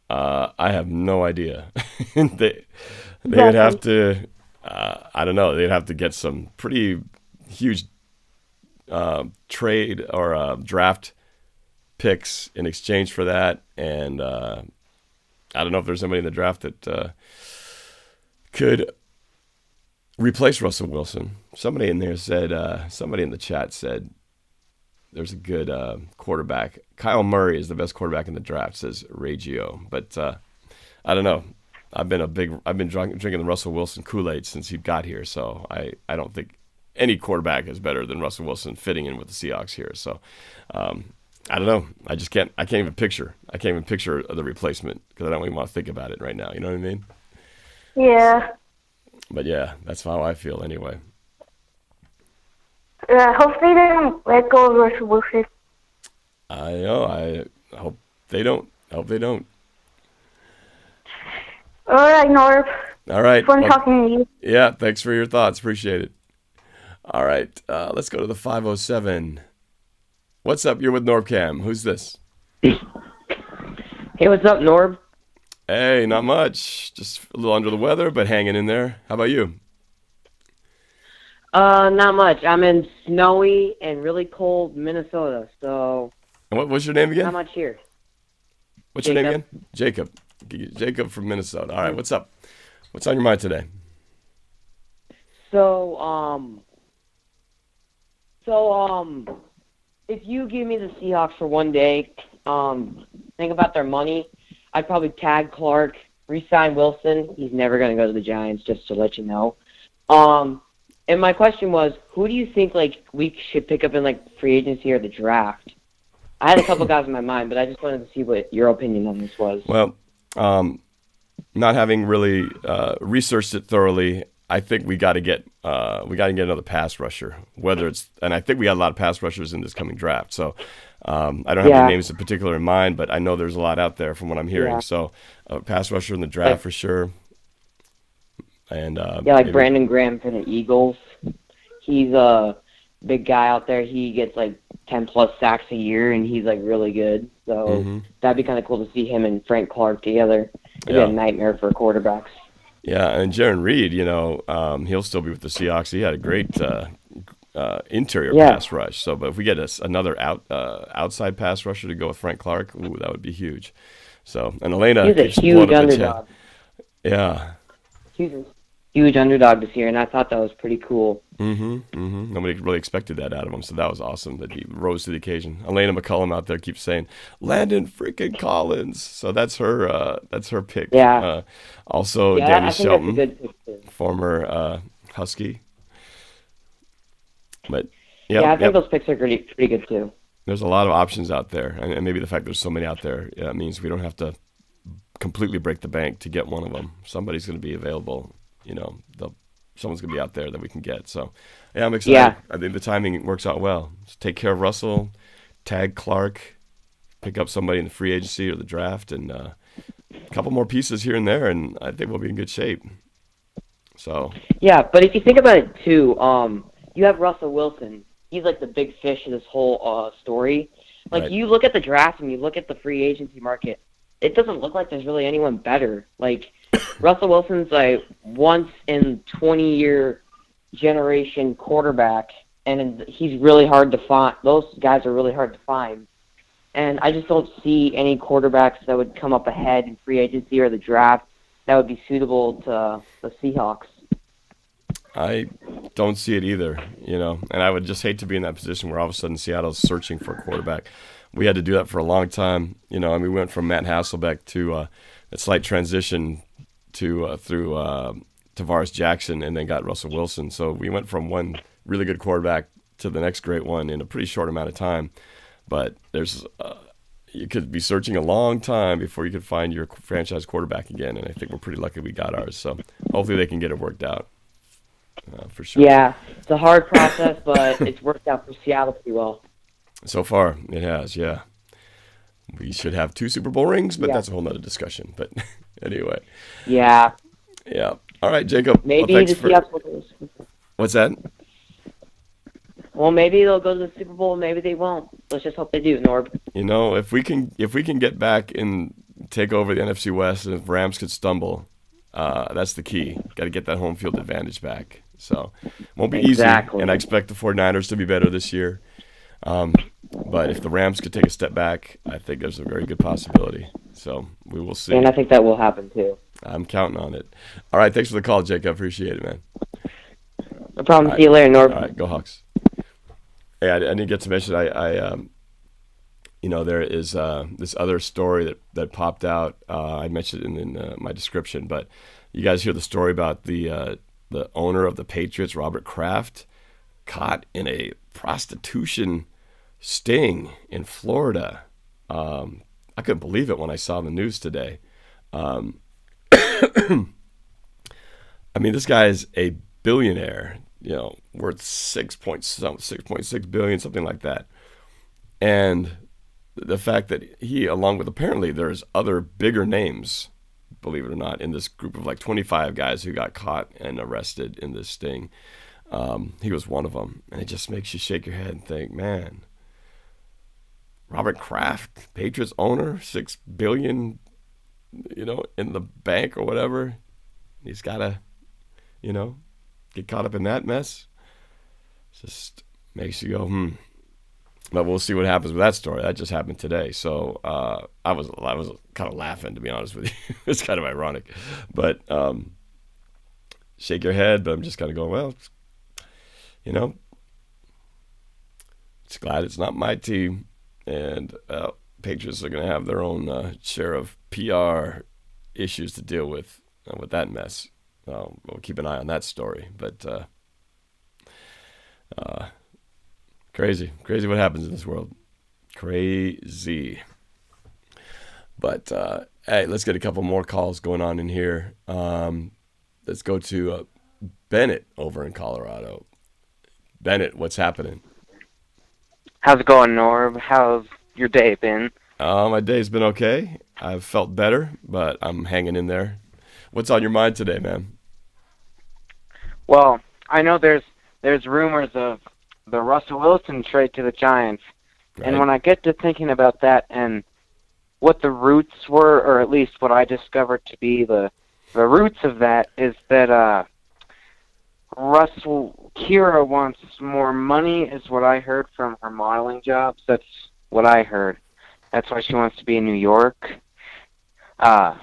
I have no idea. They would have to. I don't know. They'd have to get some pretty huge trade or draft picks in exchange for that, and I don't know if there's somebody in the draft that could replace Russell Wilson. Somebody in there said. Somebody in the chat said there's a good quarterback. Kyle Murray is the best quarterback in the draft, says Regio. But I don't know. I've been drinking the Russell Wilson Kool-Aid since he got here, so I don't think any quarterback is better than Russell Wilson fitting in with the Seahawks here. So I don't know. I can't even picture the replacement because I don't even want to think about it right now. You know what I mean? Yeah. But yeah, that's how I feel anyway. Hopefully they don't let go of Russell Wilson. I know. I hope they don't. All right, Norb. All right. Fun talking to you. Yeah, thanks for your thoughts. Appreciate it. All right, let's go to the 507. What's up? You're with NorbCam. Who's this? Hey, what's up, Norb? Hey, not much. Just a little under the weather, but hanging in there. How about you? Not much. I'm in snowy and really cold Minnesota, so... And what was your name again? Not much here. What's your name again? Jacob. Jacob from Minnesota. All right, what's up? What's on your mind today? So, if you give me the Seahawks for one day, think about their money, I'd probably tag Clark, re-sign Wilson. He's never going to go to the Giants, just to let you know. And my question was, who do you think we should pick up in free agency or the draft? I had a couple guys in my mind, but I just wanted to see what your opinion on this was. Well, not having really researched it thoroughly, I think we got to get another pass rusher. And I think we got a lot of pass rushers in this coming draft. So I don't have any names in particular in mind, but I know there's a lot out there from what I'm hearing. Yeah. So pass rusher in the draft for sure. And maybe Brandon Graham for the Eagles. He's a big guy out there. He gets 10+ sacks a year, and he's really good. So that'd be kind of cool to see him and Frank Clark together. It'd be a nightmare for quarterbacks. Yeah, and Jaron Reed, he'll still be with the Seahawks. He had a great interior Yeah. pass rush. So, but if we get another outside pass rusher to go with Frank Clark, ooh, that would be huge. So, and Elena He's a keeps huge blowing up the chat. underdog. Yeah. He's a huge underdog this year, and I thought that was pretty cool. Nobody really expected that out of him, so that was awesome that he rose to the occasion. Elena McCullum out there keeps saying Landon freaking Collins, so that's her pick. Yeah. Also, Yeah, Danny I think Shelton, that's a good pick too. former Husky. But Yeah, I think those picks are pretty good too. there's a lot of options out there, and maybe the fact there's so many out there means we don't have to completely break the bank to get one of them. Somebody's going to be available. Someone's going to be out there that we can get. So, yeah, I'm excited. Yeah. I think the timing works out well. Just take care of Russell, tag Clark, pick up somebody in the free agency or the draft, and a couple more pieces here and there, and I think we'll be in good shape. So. Yeah, but if you think about it too, you have Russell Wilson. He's like the big fish of this whole story. Like Right. you look at the draft and you look at the free agency market, it doesn't look like there's really anyone better. Like Russell Wilson's like once in 20-year generation quarterback, and he's really hard to find. Those guys are really hard to find. And I just don't see any quarterbacks that would come up ahead in free agency or the draft that would be suitable to the Seahawks. I don't see it either, and I would just hate to be in that position where all of a sudden Seattle's searching for a quarterback. We had to do that for a long time. We went from Matt Hasselbeck to a slight transition to through Tavares Jackson, and then got Russell Wilson. So we went from one really good quarterback to the next great one in a pretty short amount of time. But you could be searching a long time before you could find your franchise quarterback again, and I think we're pretty lucky we got ours. So hopefully they can get it worked out. For sure. Yeah, it's a hard process, but it's worked out for Seattle pretty well. So far, it has, yeah. We should have 2 Super Bowl rings, but Yeah. that's a whole nother discussion. But anyway. Yeah. Yeah. All right, Jacob. Maybe well, the Seahawks will go to the Super Bowl. What's that? Well, maybe they'll go to the Super Bowl, maybe they won't. Let's just hope they do, Norb. If we can get back and take over the NFC West, and if Rams could stumble, that's the key. Got to get that home field advantage back. So won't be Exactly. easy, and I expect the 49ers to be better this year. But if the Rams could take a step back, I think there's a very good possibility. So we will see. And I think that will happen too. I'm counting on it. All right, thanks for the call, Jake. I appreciate it, man. No problem. All See you later, Norb. All right, go Hawks. Hey, I didn't get to mention, there is this other story that popped out. I mentioned it in my description, but you guys hear the story about the owner of the Patriots, Robert Kraft, caught in a prostitution sting in Florida. I couldn't believe it when I saw the news today. This guy is a billionaire, worth 6.6 billion, something like that. And the fact that he, along with apparently there's other bigger names, believe it or not, in this group of like 25 guys who got caught and arrested in this sting. He was one of them. And it just makes you shake your head and think, man, Robert Kraft, Patriots owner, $6 billion, in the bank or whatever. He's got to, get caught up in that mess. Just makes you go, But we'll see what happens with that story. That just happened today. So I was kind of laughing, to be honest with you. It's kind of ironic. But shake your head, but I'm just kind of going, well, it's glad it's not my team. And Patriots are going to have their own share of PR issues to deal with that mess. We'll keep an eye on that story. But crazy what happens in this world. Crazy. But hey, let's get a couple more calls going on in here. Let's go to Bennett over in Colorado. Bennett, what's happening? How's it going, Norb? How's your day been? My day's been okay. I've felt better, but I'm hanging in there. What's on your mind today, man? Well, I know there's rumors of the Russell Wilson trade to the Giants. Right. And when I get to thinking about that and what the roots were, or at least what I discovered to be the roots of that, is that Kira wants more money, is what I heard from her modeling jobs. That's what I heard. That's why she wants to be in New York. That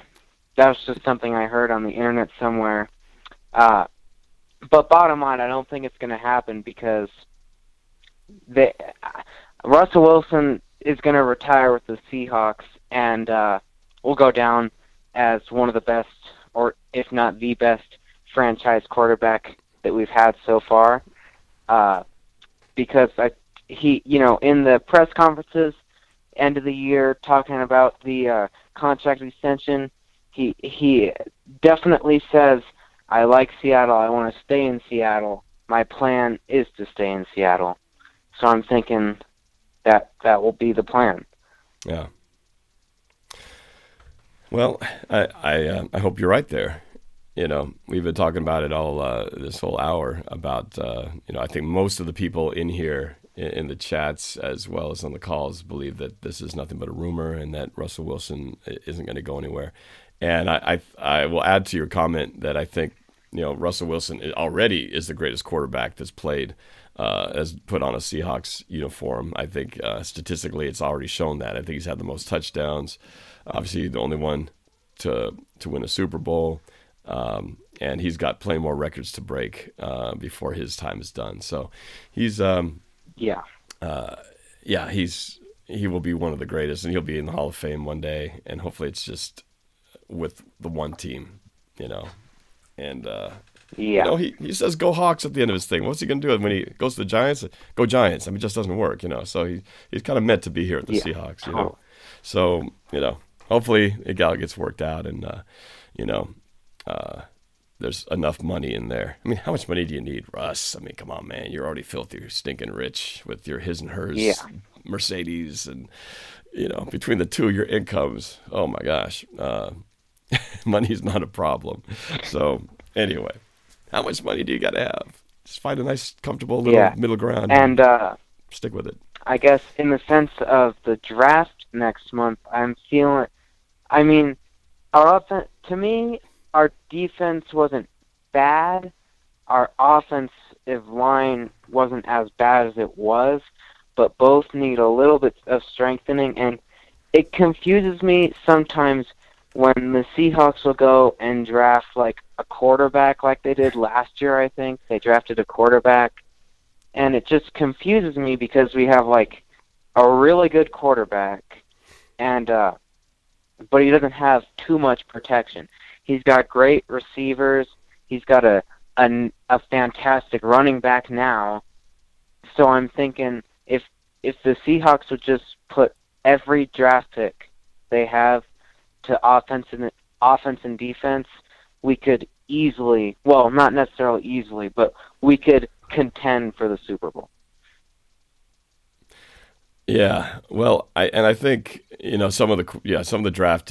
was just something I heard on the internet somewhere. But bottom line, I don't think it's going to happen because Russell Wilson is going to retire with the Seahawks and will go down as one of the best, or if not the best, franchise quarterback that we've had so far. Because he, in the press conferences, end of the year, talking about the contract extension, he definitely says, I like Seattle. I want to stay in Seattle. My plan is to stay in Seattle. So I'm thinking that will be the plan. Yeah. Well, I hope you're right there. We've been talking about it all this whole hour about, I think most of the people in here in the chats as well as on the calls believe that this is nothing but a rumor and that Russell Wilson isn't going to go anywhere. And I will add to your comment that I think, Russell Wilson already is the greatest quarterback that's played, has put on a Seahawks uniform. I think statistically it's already shown that. I think he's had the most touchdowns, obviously the only one to win a Super Bowl, and he's got plenty more records to break before his time is done. So he's he will be one of the greatest, and he'll be in the Hall of Fame one day, and hopefully it's just with the one team, and he says go Hawks at the end of his thing. What's he going to do when he goes to the Giants? Go Giants. I mean, it just doesn't work, so he's kind of meant to be here at the Seahawks, So, hopefully it all gets worked out, and there's enough money in there. I mean, how much money do you need, Russ? I mean, come on, man. You're already filthy stinking rich with your his and hers Mercedes, and between the two of your incomes, oh my gosh, money's not a problem. So anyway, how much money do you got to have? Just find a nice, comfortable little middle ground and stick with it. I guess in the sense of the draft next month, I'm feeling. I mean, to me, our defense wasn't bad. Our offensive line wasn't as bad as it was, but both need a little bit of strengthening, and it confuses me sometimes when the Seahawks will go and draft like a quarterback like they did last year, I think. They drafted a quarterback, and it just confuses me because we have like a really good quarterback, and but he doesn't have too much protection. He's got great receivers. He's got a fantastic running back now. So I'm thinking if the Seahawks would just put every draft pick they have to offense and defense, we could easily, well, not necessarily easily, but we could contend for the Super Bowl. Yeah, well, I think some of the draft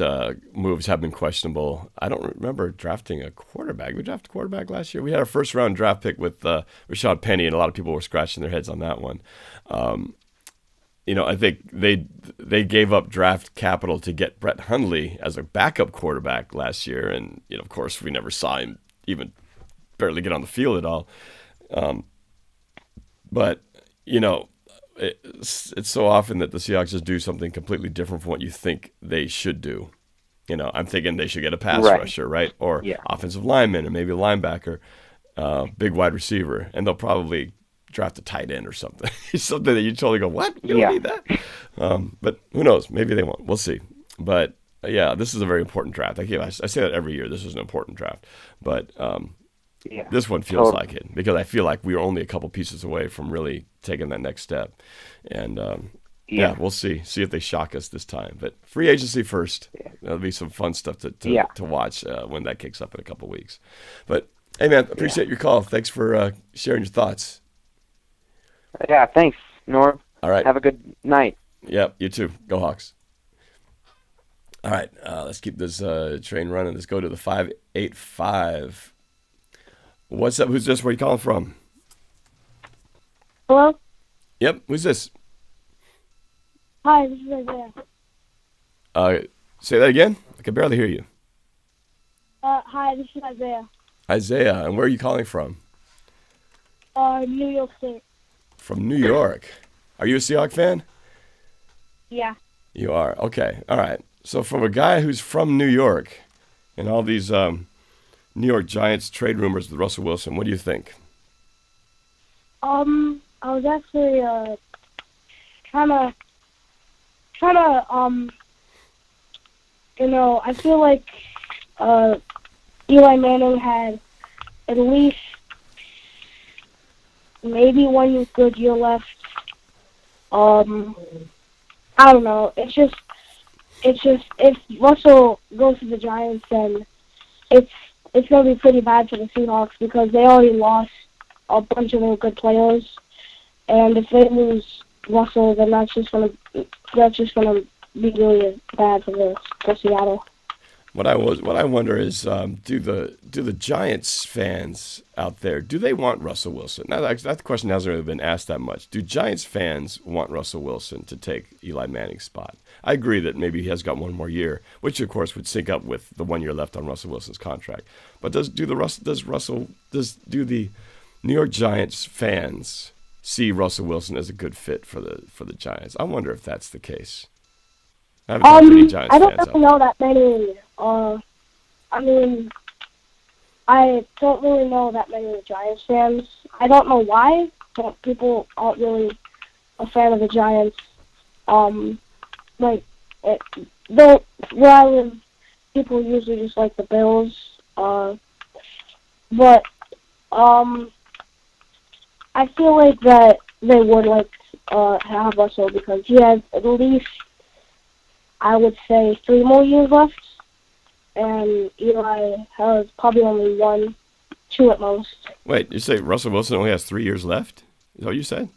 moves have been questionable. I don't remember drafting a quarterback. We drafted a quarterback last year. We had our first round draft pick with Rashad Penny, and a lot of people were scratching their heads on that one. I think they gave up draft capital to get Brett Hundley as a backup quarterback last year, and of course we never saw him even barely get on the field at all. But it's so often that the Seahawks just do something completely different from what you think they should do. I'm thinking they should get a pass rusher, right? Or offensive lineman, or maybe a linebacker, big wide receiver, and they'll probably draft a tight end or something. Something that you totally go, what? We don't need that. But who knows? Maybe they won't. We'll see. But this is a very important draft. I say that every year. This is an important draft. But this one feels like it, because I feel like we are only a couple pieces away from really taking that next step. And we'll see if they shock us this time. But free agency first. That'll be some fun stuff to watch when that kicks up in a couple weeks. But hey, man, appreciate your call. Thanks for sharing your thoughts. Yeah, thanks, Norb. All right. Have a good night. Yep, you too. Go Hawks. All right, let's keep this train running. Let's go to the 585. What's up? Who's this? Where are you calling from? Hello? Yep, who's this? Hi, this is Isaiah. Say that again? I can barely hear you. Hi, this is Isaiah. Isaiah, and where are you calling from? New York State. From New York. Are you a Seahawks fan? Yeah. You are. Okay. All right. So from a guy who's from New York and all these New York Giants trade rumors with Russell Wilson, what do you think? I was actually trying to I feel like Eli Manning had at least maybe one good year left. I don't know. It's just if Russell goes to the Giants, then it's gonna be pretty bad for the Seahawks because they already lost a bunch of their good players, and if they lose Russell, then that's just gonna be really bad for Seattle. What I wonder is, do the Giants fans out there, do they want Russell Wilson? Now that question hasn't really been asked that much. Do Giants fans want Russell Wilson to take Eli Manning's spot? I agree that maybe he has got one more year, which of course would sync up with the 1 year left on Russell Wilson's contract. But do the New York Giants fans see Russell Wilson as a good fit for the Giants? I wonder if that's the case. I haven't talked to any Giants I don't fans really know that many. I don't really know that many Giants fans. I don't know why, but people aren't really a fan of the Giants. Where I live, people usually just like the Bills. But I feel like that they would have Russell because he has at least, I would say, 3 more years left, and Eli has probably only 1, 2 at most. Wait, you say Russell Wilson only has 3 years left? Is that what you said?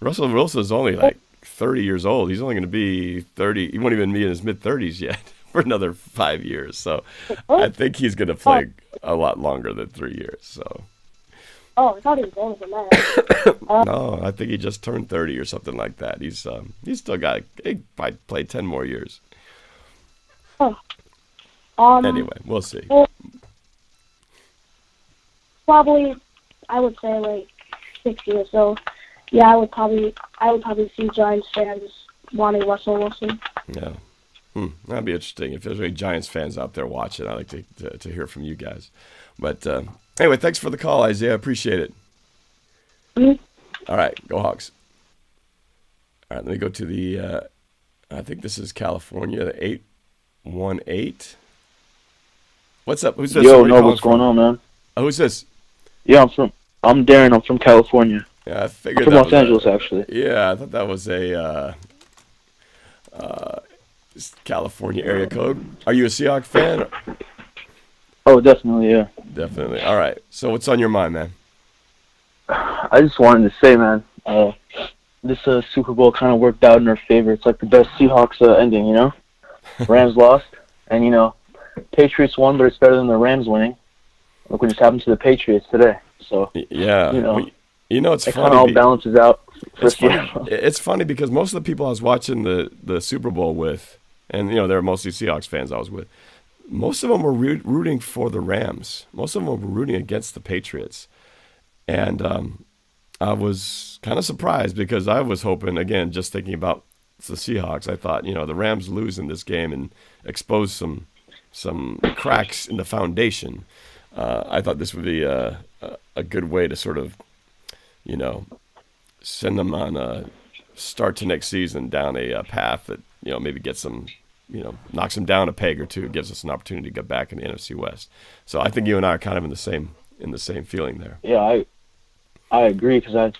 Russell Wilson is only like 30 years old. He's only going to be 30. He won't even be in his mid-30s yet for another 5 years. So I think he's going to play a lot longer than 3 years. So. Oh, I thought he was older than that. No, I think he just turned 30 or something like that. He's still got, he might play 10 more years. Anyway, we'll see. Probably, I would say like 6 years. So, yeah, I would probably see Giants fans wanting Russell Wilson. Yeah, that'd be interesting. If there's any Giants fans out there watching, I'd like to hear from you guys. But anyway, thanks for the call, Isaiah. Appreciate it. All right, go Hawks. All right, let me go to the, I think this is California, the 818. What's up? Who's this? Yo, Norb, what's going on, man? Who's this? Yeah, I'm Darren. I'm from California. Yeah, I figured I'm from Los Angeles, actually. Yeah, I thought that was a California area code. Are you a Seahawks fan? Oh, definitely, yeah. Definitely. All right. So what's on your mind, man? I just wanted to say, man, this Super Bowl kind of worked out in our favor. It's like the best Seahawks ending, you know? Rams lost, and, Patriots won, but it's better than the Rams winning. Look what just happened to the Patriots today. So, yeah. It's it funny. Kind of all balances out. It's funny because most of the people I was watching the Super Bowl with, and, they were mostly Seahawks fans I was with, most of them were rooting for the Rams. Most of them were rooting against the Patriots. And I was kind of surprised because I was hoping, again, just thinking about the Seahawks, I thought, the Rams lose in this game and expose some cracks in the foundation. I thought this would be a good way to sort of, send them on a start to next season down a path that, maybe gets them, knocks them down a peg or two, gives us an opportunity to get back in the NFC West. So I think you and I are kind of in the same feeling there. Yeah, I agree because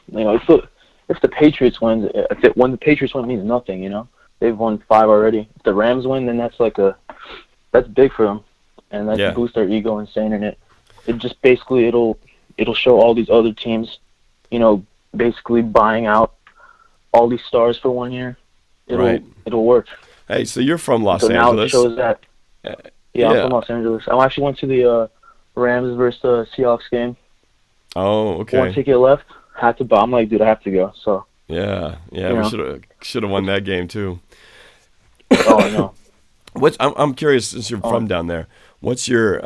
if the Patriots win, when the Patriots win means nothing, they've won 5 already. If the Rams win, then that's big for them, and that boosts their ego and saying it. It just basically it'll show all these other teams, basically buying out all these stars for 1 year. It'll work. Hey, so you're from Los Angeles. Now it shows that. Yeah, I'm from Los Angeles. I actually went to the Rams versus Seahawks game. Oh, okay. 1 ticket left. Had to buy. I'm like, dude, I have to go. So. Yeah, we should have won that game too. Oh, I know. I'm curious since you're from down there. What's your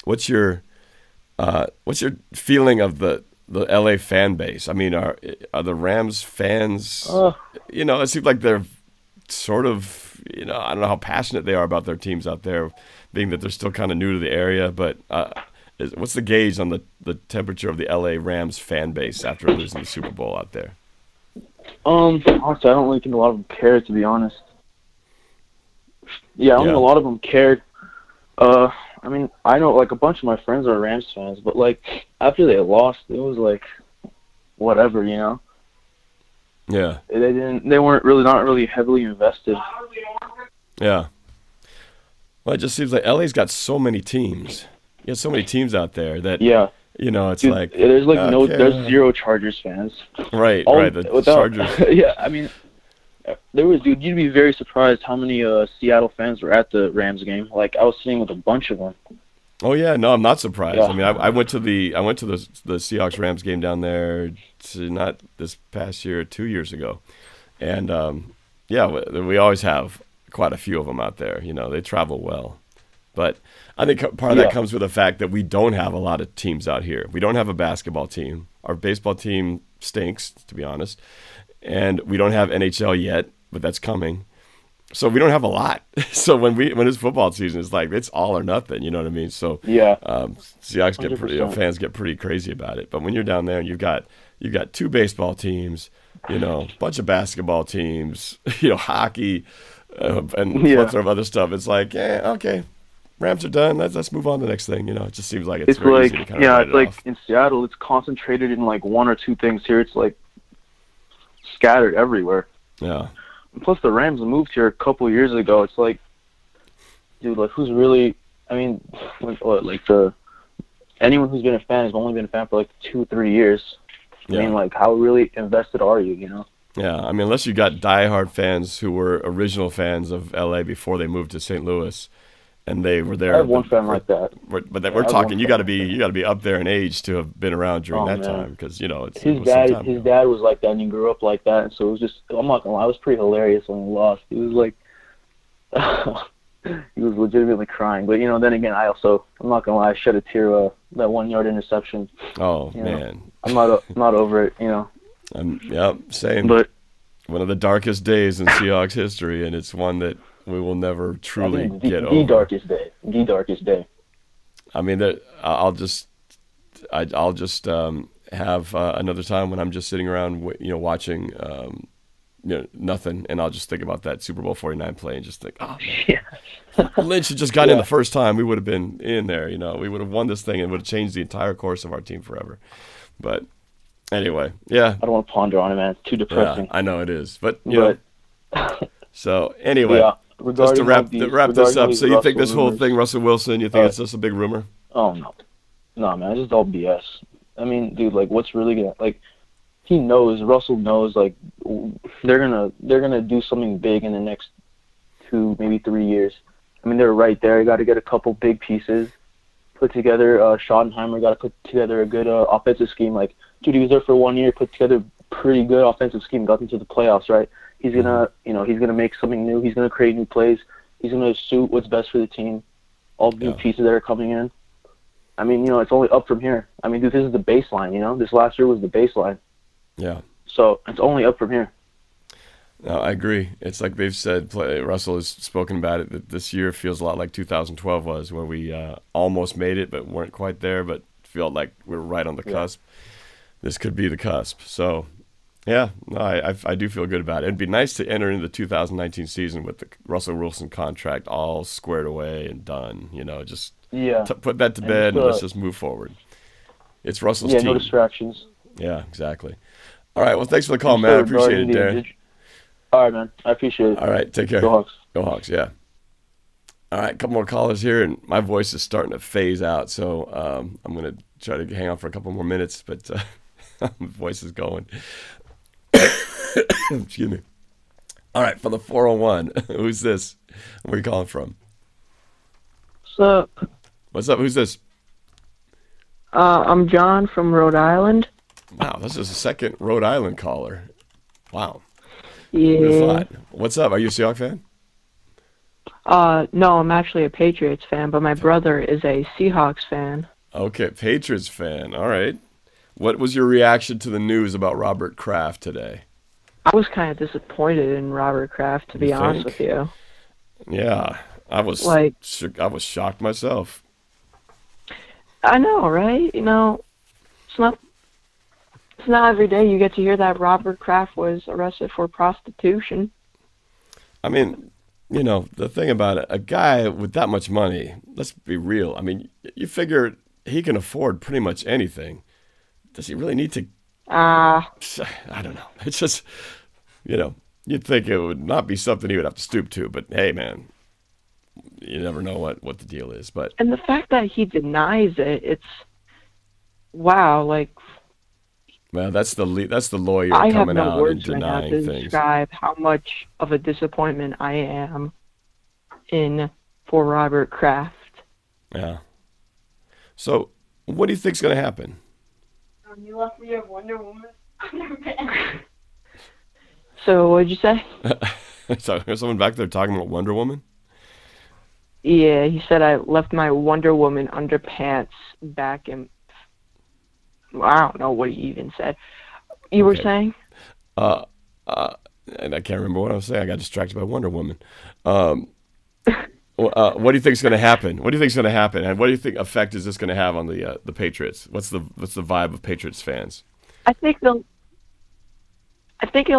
what's your feeling of the LA fan base? I mean, are the Rams fans? You know, it seems like they're sort of, you know, I don't know how passionate they are about their teams out there, being that they're still kind of new to the area. But what's the gauge on the temperature of the LA Rams fan base after losing the Super Bowl out there? Honestly, I don't really think a lot of them cared, to be honest. Yeah, I don't think a lot of them cared. I mean, I know, like, a bunch of my friends are Rams fans, but, like, after they lost, it was like, whatever, you know? Yeah. They weren't really, not really heavily invested. Yeah. Well, it just seems like LA's got so many teams. You have so many teams out there that, you know, it's like. There's, like, there's zero Chargers fans. Right, right. The Chargers. Yeah, I mean, you'd be very surprised how many Seattle fans were at the Rams game. Like, I was sitting with a bunch of them. Oh yeah, no, I'm not surprised. Yeah. I mean, I went to the Seahawks Rams game down there, not this past year, 2 years ago, and we always have quite a few of them out there. You know, they travel well, but I think part of that comes with the fact that we don't have a lot of teams out here. We don't have a basketball team. Our baseball team stinks, to be honest. And we don't have NHL yet, but that's coming. So we don't have a lot. So when it's football season, it's like it's all or nothing. You know what I mean? So Seahawks get pretty, fans get pretty crazy about it. But when you're down there and you've got 2 baseball teams, you know, a bunch of basketball teams, you know, hockey, and a bunch of other stuff. It's like, okay, Rams are done. Let's move on to the next thing. You know, it just seems like it's very like, easy to kind of write it's it like off. in Seattle, it's concentrated in like 1 or 2 things. Here, it's like scattered everywhere. Yeah. And plus, the Rams moved here a couple of years ago. It's like, dude, like who's really? I mean, anyone who's been a fan has only been a fan for like 2-3 years. I mean, like, how really invested are you? You know? Yeah, I mean, unless you got diehard fans who were original fans of LA before they moved to St. Louis, and they were there. I have one fan like that. But we're talking. You got to be up there in age to have been around during that time, because you know it's his dad was like that, and he grew up like that, and so it was just. I'm not gonna lie, it was pretty hilarious when he lost. He was like, he was legitimately crying. But you know, then again, I'm not gonna lie, I shed a tear that 1-yard interception. Oh you man, know? I'm not over it. You know. Same. But one of the darkest days in Seahawks history, and it's one that we will never truly get over. The darkest day. I mean, I'll just have another time when I'm just sitting around, you know, watching, nothing, and I'll just think about that Super Bowl 49 play and just think, oh man, Lynch had just got in the first time, we would have been in there. You know, we would have won this thing and would have changed the entire course of our team forever. But anyway, I don't want to ponder on it, man. It's too depressing. Yeah, I know it is, but you know. So anyway. Yeah. Just to wrap this up, so you think this whole thing, Russell Wilson, you think it's just a big rumor? Oh, no, man, it's just all BS. I mean, dude, like, what's really gonna, like, Russell knows, like, they're gonna do something big in the next 2, maybe 3 years. I mean, they're right there. You got to get a couple big pieces put together. Schottenheimer got to put together a good offensive scheme. Like, dude, he was there for 1 year, put together a pretty good offensive scheme, got into the playoffs, right? He's gonna, he's gonna make something new. He's gonna create new plays. He's gonna suit what's best for the team. All the new pieces that are coming in. I mean, you know, it's only up from here. I mean, dude, this is the baseline. You know, this last year was the baseline. Yeah. So it's only up from here. No, I agree. It's like they've said. Russell has spoken about it, that this year feels a lot like 2012 was, where we almost made it but weren't quite there, but felt like we were right on the cusp. This could be the cusp. So. Yeah, no, I do feel good about it. It'd be nice to enter into the 2019 season with the Russell Wilson contract all squared away and done. You know, just put that to bed and let's just move forward. It's Russell's team. Yeah, no distractions. Yeah, exactly. All right, well, thanks for the call, man. I appreciate it, Darren. All right, man. I appreciate it. All right, take care. Go Hawks. Go Hawks, yeah. All right, a couple more callers here, and my voice is starting to phase out, so I'm going to try to hang on for a couple more minutes, but my voice is going. Excuse me. All right, for the 401, who's this? Where are you calling from? What's up? What's up? Who's this? I'm John from Rhode Island. Wow, this is the second Rhode Island caller. Wow. Yeah. What's up? Are you a Seahawks fan? No, I'm actually a Patriots fan, but my brother is a Seahawks fan. Okay, Patriots fan. All right. What was your reaction to the news about Robert Kraft today? I was kind of disappointed in Robert Kraft, to be honest with you. Yeah, I was shocked myself. I know, right? You know, it's not every day you get to hear that Robert Kraft was arrested for prostitution. I mean, you know, the thing about it, a guy with that much money, let's be real. I mean, you figure he can afford pretty much anything. Does he really need to? I don't know. It's just, you know, you'd think it would not be something he would have to stoop to, but hey, man, you never know what the deal is. But and the fact that he denies it, it's wow. Like, well, that's the lawyer I have coming no out and words right now denying to things. describe how much of a disappointment I am for Robert Kraft. Yeah. So, what do you think's going to happen? You left me a Wonder Woman. So, what'd you say? So, there's someone back there talking about Wonder Woman? Yeah, he said I left my Wonder Woman underpants back in... I don't know what he even said. You were saying? And I can't remember what I was saying. I got distracted by Wonder Woman. What do you think is going to happen? What do you think is going to happen? And what do you think effect is this going to have on the Patriots? What's the vibe of Patriots fans? I think it'll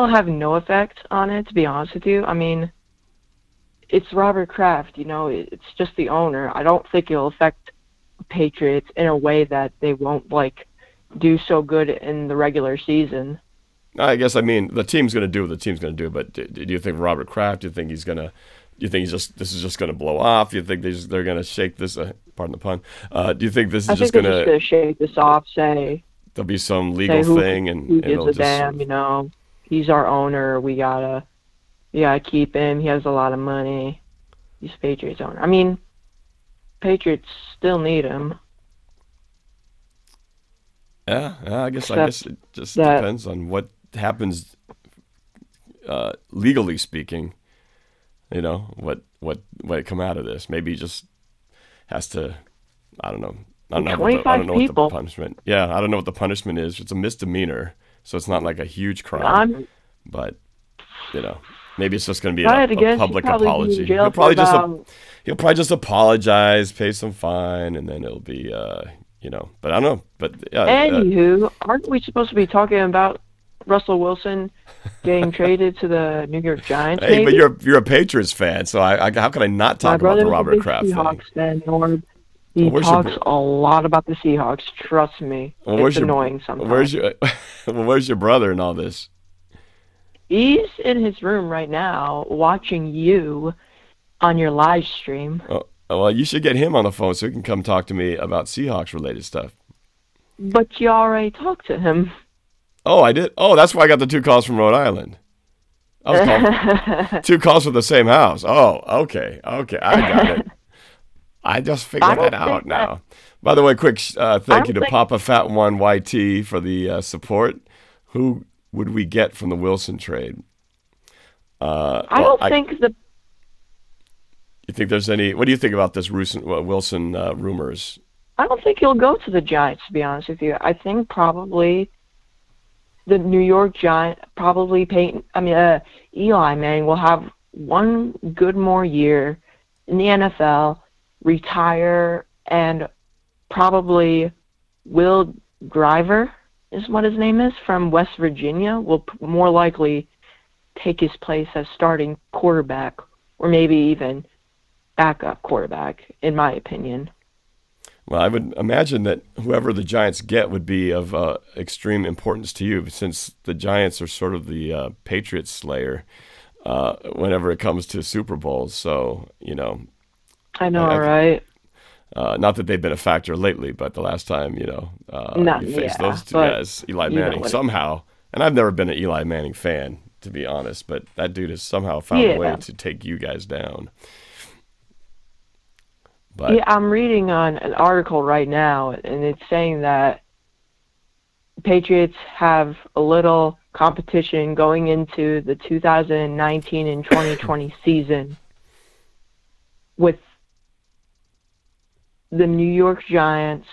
have no effect on it, to be honest with you. I mean, it's Robert Kraft, you know, it's just the owner. I don't think it'll affect the Patriots in a way that they won't, like, do so good in the regular season. I guess, I mean, the team's going to do what the team's going to do, but do you think Robert Kraft, do you think this is just going to blow off? Do you think they're going to shake this, pardon the pun, do you think this is just going to shake this off, say there'll be some legal thing and who it'll gives a just... damn, you know, he's our owner, we gotta keep him, he has a lot of money, he's Patriots owner. I mean, Patriots still need him. Yeah, I guess it just depends on what happens legally speaking. You know, what come out of this. Maybe he just has to, I don't know. I don't know what the punishment. Yeah, I don't know what the punishment is. It's a misdemeanor, so it's not like a huge crime. But you know, maybe it's just going to be a public apology. He'll probably just apologize, pay some fine, and then it'll be you know. But I don't know. But anywho, aren't we supposed to be talking about Russell Wilson getting traded to the New York Giants? Hey, but you're a Patriots fan, so how can I not talk about the Robert Kraft thing? My brother's a big Seahawks fan, Norb. He talks a lot about the Seahawks. Trust me, it's annoying sometimes. Where's your brother in all this? He's in his room right now watching you on your live stream. Oh, well, you should get him on the phone so he can come talk to me about Seahawks-related stuff. But you already talked to him. Oh, I did? Oh, that's why I got the 2 calls from Rhode Island. I was called 2 calls from the same house. Oh, okay, I got it. I just figured that out now. By the way, quick thank you to Papa Fat One YT for the support. Who would we get from the Wilson trade? You think there's any? What do you think about this Wilson rumors? I don't think he'll go to the Giants, to be honest with you. I think probably the New York Giants, Eli Manning will have one good more year in the NFL, retire, and probably Will Driver is what his name is, from West Virginia, will more likely take his place as starting quarterback, or maybe even backup quarterback, in my opinion. Well, I would imagine that whoever the Giants get would be of extreme importance to you, since the Giants are sort of the Patriots slayer whenever it comes to Super Bowls. So, you know. I know, right? Not that they've been a factor lately, but the last time, you faced those two guys, Eli Manning, somehow, and I've never been an Eli Manning fan, to be honest, but that dude has somehow found a way to take you guys down. But, yeah, I'm reading on an article right now, and it's saying that Patriots have a little competition going into the 2019 and 2020 season. with the New York Giants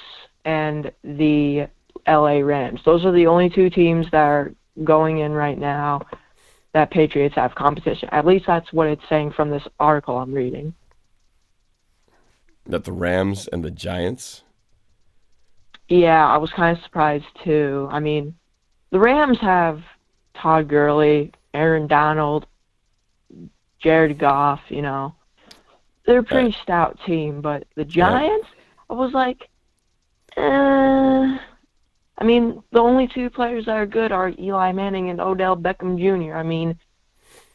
and the LA Rams. Those are the only two teams that are going in right now that Patriots have competition. At least that's what it's saying from this article I'm reading. That the Rams and the Giants? Yeah, I was kind of surprised too. I mean, the Rams have Todd Gurley, Aaron Donald, Jared Goff, you know. They're a pretty stout team, but the Giants, I was like, I mean, the only two players that are good are Eli Manning and Odell Beckham Jr. I mean,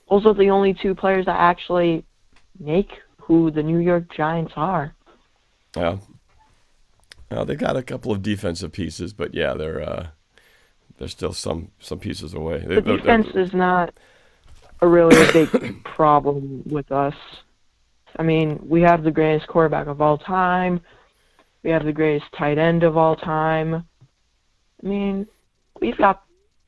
those are the only two players that actually make who the New York Giants are. Yeah. Well, they got a couple of defensive pieces, but yeah, they're still some pieces away. The defense is not really a big problem with us. I mean, we have the greatest quarterback of all time. We have the greatest tight end of all time. I mean, we've got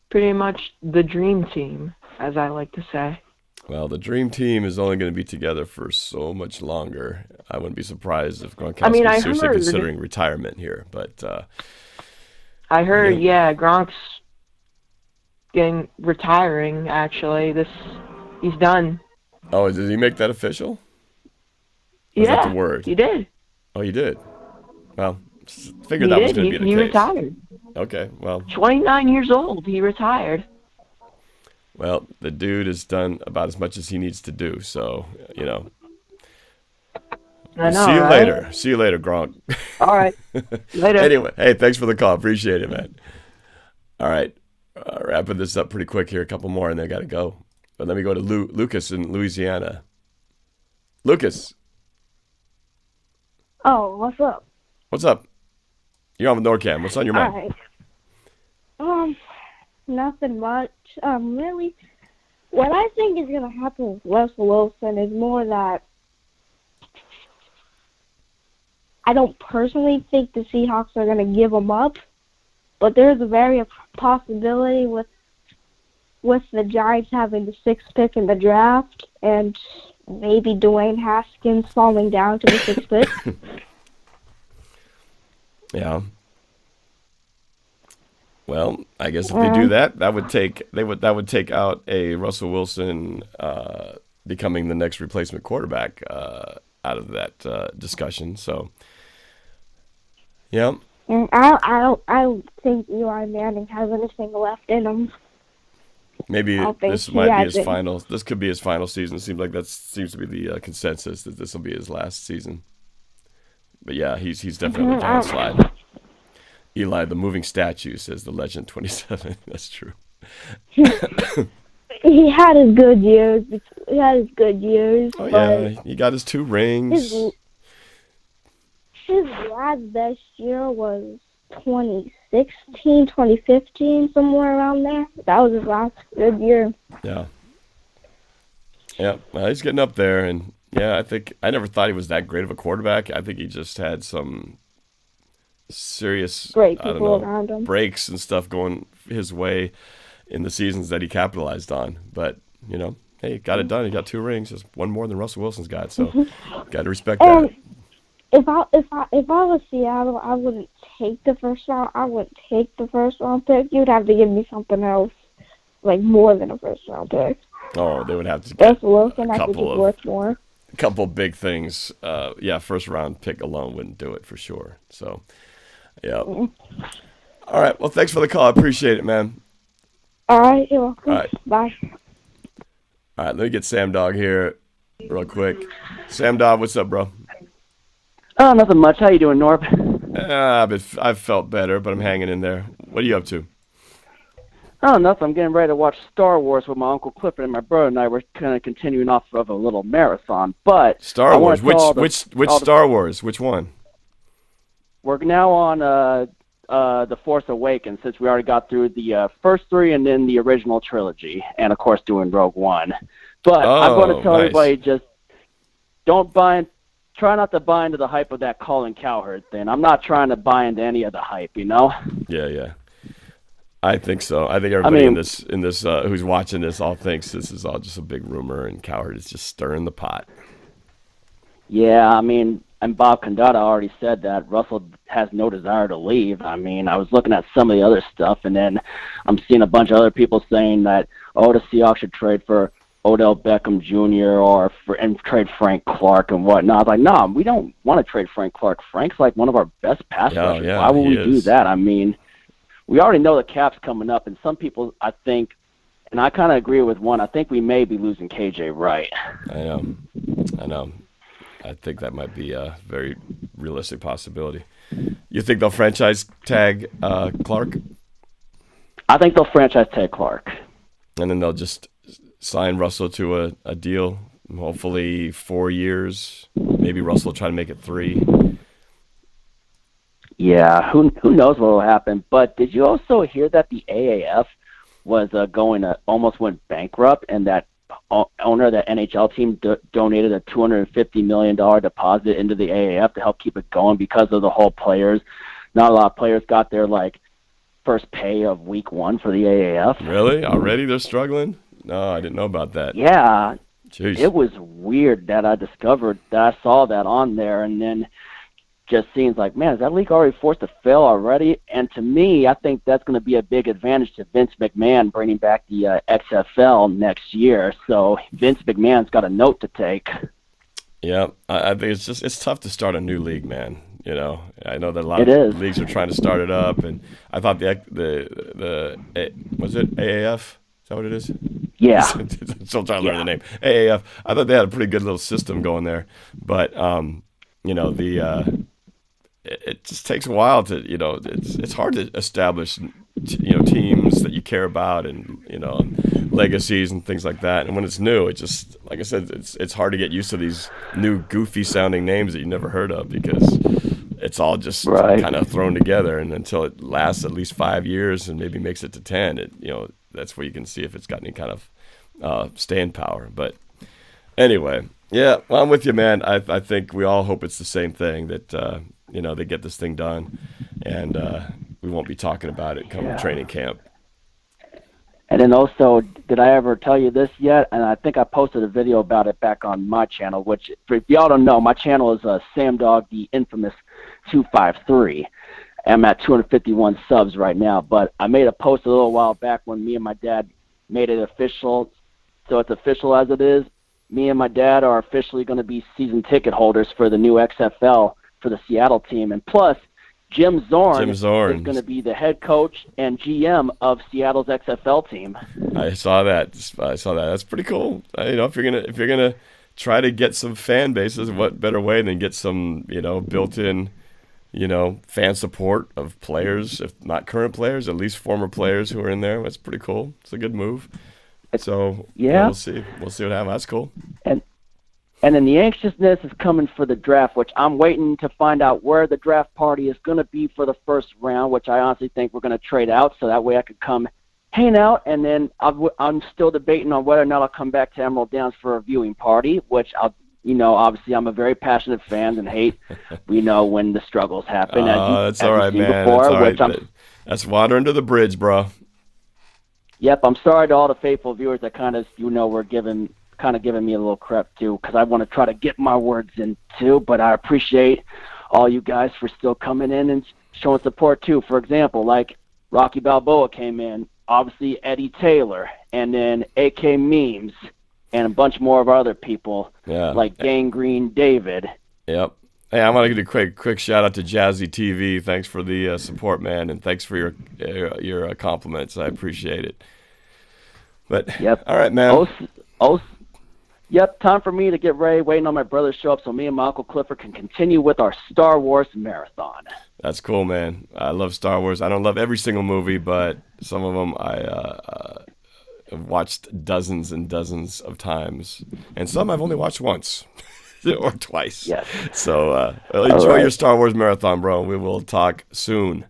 pretty much the dream team, as I like to say. Well, the dream team is only going to be together for so much longer. I wouldn't be surprised if Gronkowski's seriously considering retirement here. But I heard, Gronk's retiring. Actually, he's done. Oh, did he make that official? Yeah, is that the word? He did. Oh, he did. Well, figured that was going to be the case. He retired. Okay, well. 29 years old. He retired. Well, the dude has done about as much as he needs to do, so, you know. I know, See you right? later. See you later, Gronk. All right. Later. Anyway, hey, thanks for the call. Appreciate it, man. All right. Wrapping this up pretty quick here. A couple more, and then I got to go. But let me go to Lucas in Louisiana. Lucas. Oh, what's up? What's up? You're on with NorbCam. What's on your mind? All right. Nothing much. Really, what I think is going to happen with Russell Wilson is more that I don't personally think the Seahawks are going to give him up, but there's a very possibility with the Giants having the 6th pick in the draft and maybe Dwayne Haskins falling down to the 6th pick. Yeah. Well, I guess if they do that, that would take out a Russell Wilson becoming the next replacement quarterback out of that discussion. So, yeah. And I don't think Eli Manning has anything left in him. Maybe this might be his final. This could be his final season. It seems like that seems to be the consensus that this will be his last season. But yeah, he's definitely downslide. Eli, the moving statue, says the legend 27. That's true. He had his good years. Oh yeah, he got his 2 rings. His last best year was 2016, 2015, somewhere around there. That was his last good year. Yeah. Yeah, well, he's getting up there, and yeah, I never thought he was that great of a quarterback. I think he just had some serious breaks and stuff going his way in the seasons that he capitalized on. But, you know, hey, got it done. He got 2 rings. Just one more than Russell Wilson's got, so got to respect that. If I was Seattle, I wouldn't take the first round. I wouldn't take the first round pick. You'd have to give me something else, like more than a first round pick. Oh, they would have to get Russell Wilson, I think he's worth more. A couple big things. Yeah, first round pick alone wouldn't do it for sure. So, yeah. All right. Well, thanks for the call. I appreciate it, man. All right. You're welcome. All right. Bye. All right. Let me get Sam Dog here real quick. Sam Dog, what's up, bro? Oh, nothing much. How you doing, Norb? I've felt better, but I'm hanging in there. What are you up to? Oh, nothing. I'm getting ready to watch Star Wars with my Uncle Clifford and my brother and I. We're kind of continuing off of a little marathon. But Star Wars. Which Star Wars? Which one? We're now on The Force Awakens, since we already got through the first 3 and then the original trilogy, and of course doing Rogue One. But I'm going to tell everybody, just try not to buy into the hype of that Colin Cowherd thing. I'm not trying to buy into any of the hype, you know? Yeah. I think so. I think everybody in this who's watching this all thinks this is all just a big rumor, and Cowherd is just stirring the pot. Yeah, I mean, and Bob Condotta already said that Russell has no desire to leave. I mean, I was looking at some of the other stuff, and then I'm seeing a bunch of other people saying that, the Seahawks should trade for Odell Beckham Jr. and trade Frank Clark and whatnot. I was like, no, we don't want to trade Frank Clark. Frank's like one of our best pass rushers. Why would we do that? I mean, we already know the cap's coming up, and some people, I think, and I kind of agree with one, I think we may be losing KJ Wright. I know. I think that might be a very realistic possibility. You think they'll franchise tag Clark? I think they'll franchise tag Clark. And then they'll just sign Russell to a deal, hopefully 4 years. Maybe Russell will try to make it 3. Yeah, who knows what will happen. But did you also hear that the AAF was almost went bankrupt, and that owner of the NHL team donated a $250 million deposit into the AAF to help keep it going because of the whole players? Not a lot of players got their first pay of week 1 for the AAF. Really? Already they're struggling? No, I didn't know about that. Yeah. Jeez. It was weird that I saw that on there, and then just seems like, man, is that league already forced to fail already? And to me, I think that's going to be a big advantage to Vince McMahon bringing back the XFL next year. So Vince McMahon's got a note to take. Yeah, I think it's tough to start a new league, man. You know, I know that a lot of leagues are trying to start it up, and I thought the was it AAF? Is that what it is? Yeah. Still trying to learn the name. AAF. I thought they had a pretty good little system going there, but it just takes a while to, it's hard to establish, teams that you care about and, legacies and things like that. And when it's new, it just, like I said, it's hard to get used to these new goofy sounding names that you never heard of because it's all just kind of thrown together. And until it lasts at least 5 years and maybe makes it to 10, that's where you can see if it's got any kind of staying power. But anyway, yeah, well, I'm with you, man. I think we all hope it's the same thing, that, they get this thing done, and we won't be talking about it come training camp. And then also, did I ever tell you this yet? And I think I posted a video about it back on my channel, which, if y'all don't know, my channel is Sam Dog, the infamous 253. I'm at 251 subs right now, but I made a post a little while back when me and my dad made it official. So it's official as it is. Me and my dad are officially going to be season ticket holders for the new XFL for the Seattle team. And plus, Jim Zorn is going to be the head coach and GM of Seattle's XFL team. I saw that. That's pretty cool. If you're gonna try to get some fan bases, what better way than get some built-in fan support of players, if not current players, at least former players who are in there. That's pretty cool. It's a good move. So we'll see what happens. That's cool. And then the anxiousness is coming for the draft, which I'm waiting to find out where the draft party is going to be for the first round, which I honestly think we're going to trade out so that way I could come hang out. And then I'm still debating on whether or not I'll come back to Emerald Downs for a viewing party, which obviously I'm a very passionate fan and hate, when the struggles happen. That's all right, man. That's all right. That's water under the bridge, bro. Yep, I'm sorry to all the faithful viewers that kind of, were giving me a little crap too, because I want to try to get my words in too. But I appreciate all you guys for still coming in and showing support too. For example, like Rocky Balboa came in, obviously Eddie Taylor, and then AK Memes, and a bunch more of our other people, like Gangrene David. Yep. Hey, I want to give a quick shout out to Jazzy TV. Thanks for the support, man, and thanks for your compliments. I appreciate it. But all right, man. Yep, time for me to get ready, waiting on my brother to show up so me and my Uncle Clifford can continue with our Star Wars marathon. That's cool, man. I love Star Wars. I don't love every single movie, but some of them I have watched dozens and dozens of times. And some I've only watched once or twice. Yes. So enjoy your Star Wars marathon, bro. We will talk soon.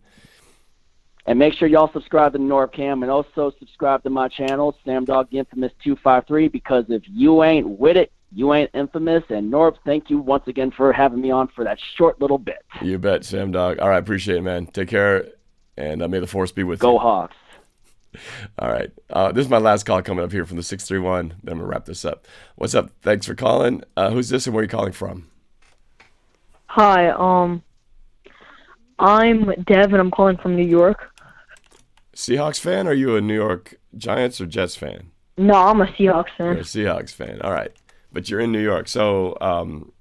And make sure y'all subscribe to NorbCam and also subscribe to my channel, Sam Dog the Infamous 253, because if you ain't with it, you ain't infamous. And Norb, thank you once again for having me on for that short little bit. You bet, Sam Dog. All right, appreciate it, man. Take care, and may the force be with you. Go Hawks. All right. This is my last call coming up here from the 631. Then I'm going to wrap this up. What's up? Thanks for calling. Who's this and where are you calling from? Hi, I'm Dev, and I'm calling from New York. Seahawks fan? Or are you a New York Giants or Jets fan? No, I'm a Seahawks fan. You're a Seahawks fan. All right, but you're in New York, so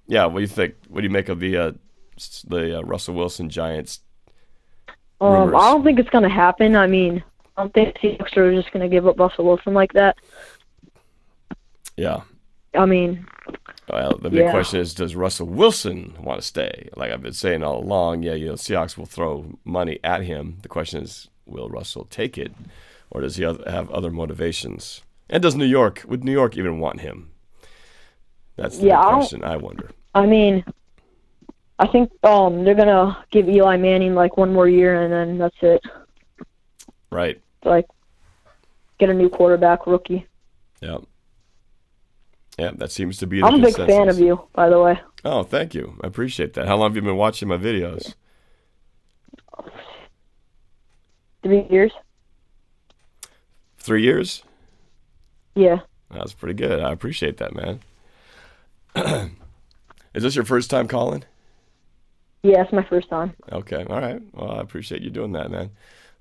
yeah. What do you think? What do you make of the Russell Wilson Giants rumors? I don't think it's gonna happen. I mean, I don't think the Seahawks are just gonna give up Russell Wilson like that. Yeah. I mean, well, the big question is, does Russell Wilson want to stay? Like I've been saying all along, yeah, Seahawks will throw money at him. The question is, will Russell take it, or does he have other motivations? And would New York even want him? That's the big question, I wonder. I mean, I think they're gonna give Eli Manning like one more year, and then that's it. Right. Like, get a new quarterback, rookie. Yeah. Yeah, that seems to be the I'm a big consensus. fan of you, by the way. Oh, thank you. I appreciate that. How long have you been watching my videos? 3 years. 3 years? Yeah. That's pretty good. I appreciate that, man. Is this your first time calling? Yeah, it's my first time. Okay, all right. Well, I appreciate you doing that, man.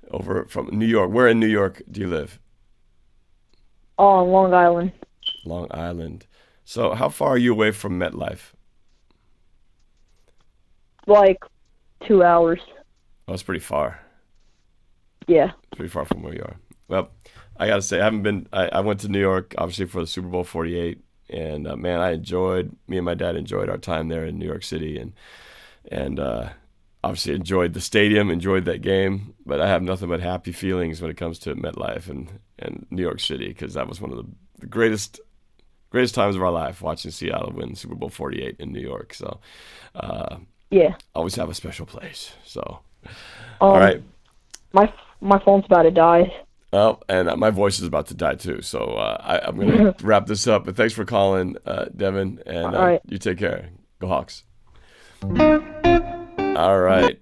Over from New York. Where in New York do you live? Oh, Long Island. Long Island. So how far are you away from MetLife? Like 2 hours. Oh, it's pretty far. Yeah. Pretty far from where you are. Well, I got to say, I went to New York, obviously, for the Super Bowl 48. And, man, me and my dad enjoyed our time there in New York City. And obviously enjoyed the stadium, enjoyed that game. But I have nothing but happy feelings when it comes to MetLife and New York City, because that was one of the greatest times of our life, watching Seattle win Super Bowl 48 in New York. So, yeah, always have a special place. So, all right. My phone's about to die. Oh, and my voice is about to die too. So I'm going to wrap this up. But thanks for calling, Devin. And all right. You take care. Go Hawks. All right.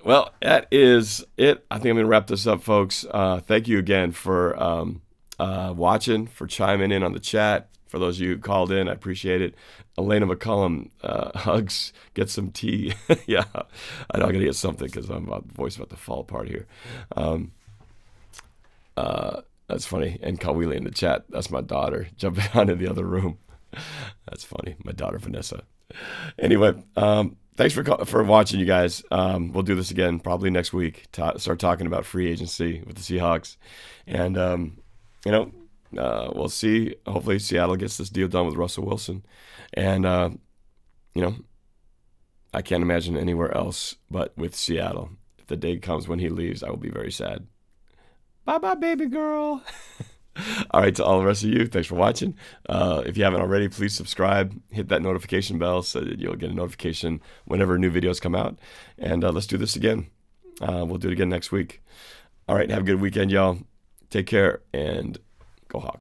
Well, that is it. I think I'm going to wrap this up, folks. Thank you again for watching, for chiming in on the chat. For those of you who called in, I appreciate it. Elena McCullum, hugs, get some tea. Yeah, I know I'm going to get something because my voice is about to fall apart here. That's funny. And Kawili in the chat, that's my daughter jumping on in the other room. That's funny. My daughter, Vanessa. Anyway, thanks for watching, you guys. We'll do this again probably next week. Start talking about free agency with the Seahawks. And, we'll see. Hopefully Seattle gets this deal done with Russell Wilson. And, I can't imagine anywhere else but with Seattle. If the day comes when he leaves, I will be very sad. Bye-bye, baby girl. All right, to all the rest of you, thanks for watching. If you haven't already, please subscribe. Hit that notification bell so that you'll get a notification whenever new videos come out. And let's do this again. We'll do it again next week. All right, have a good weekend, y'all. Take care, and go Hawks.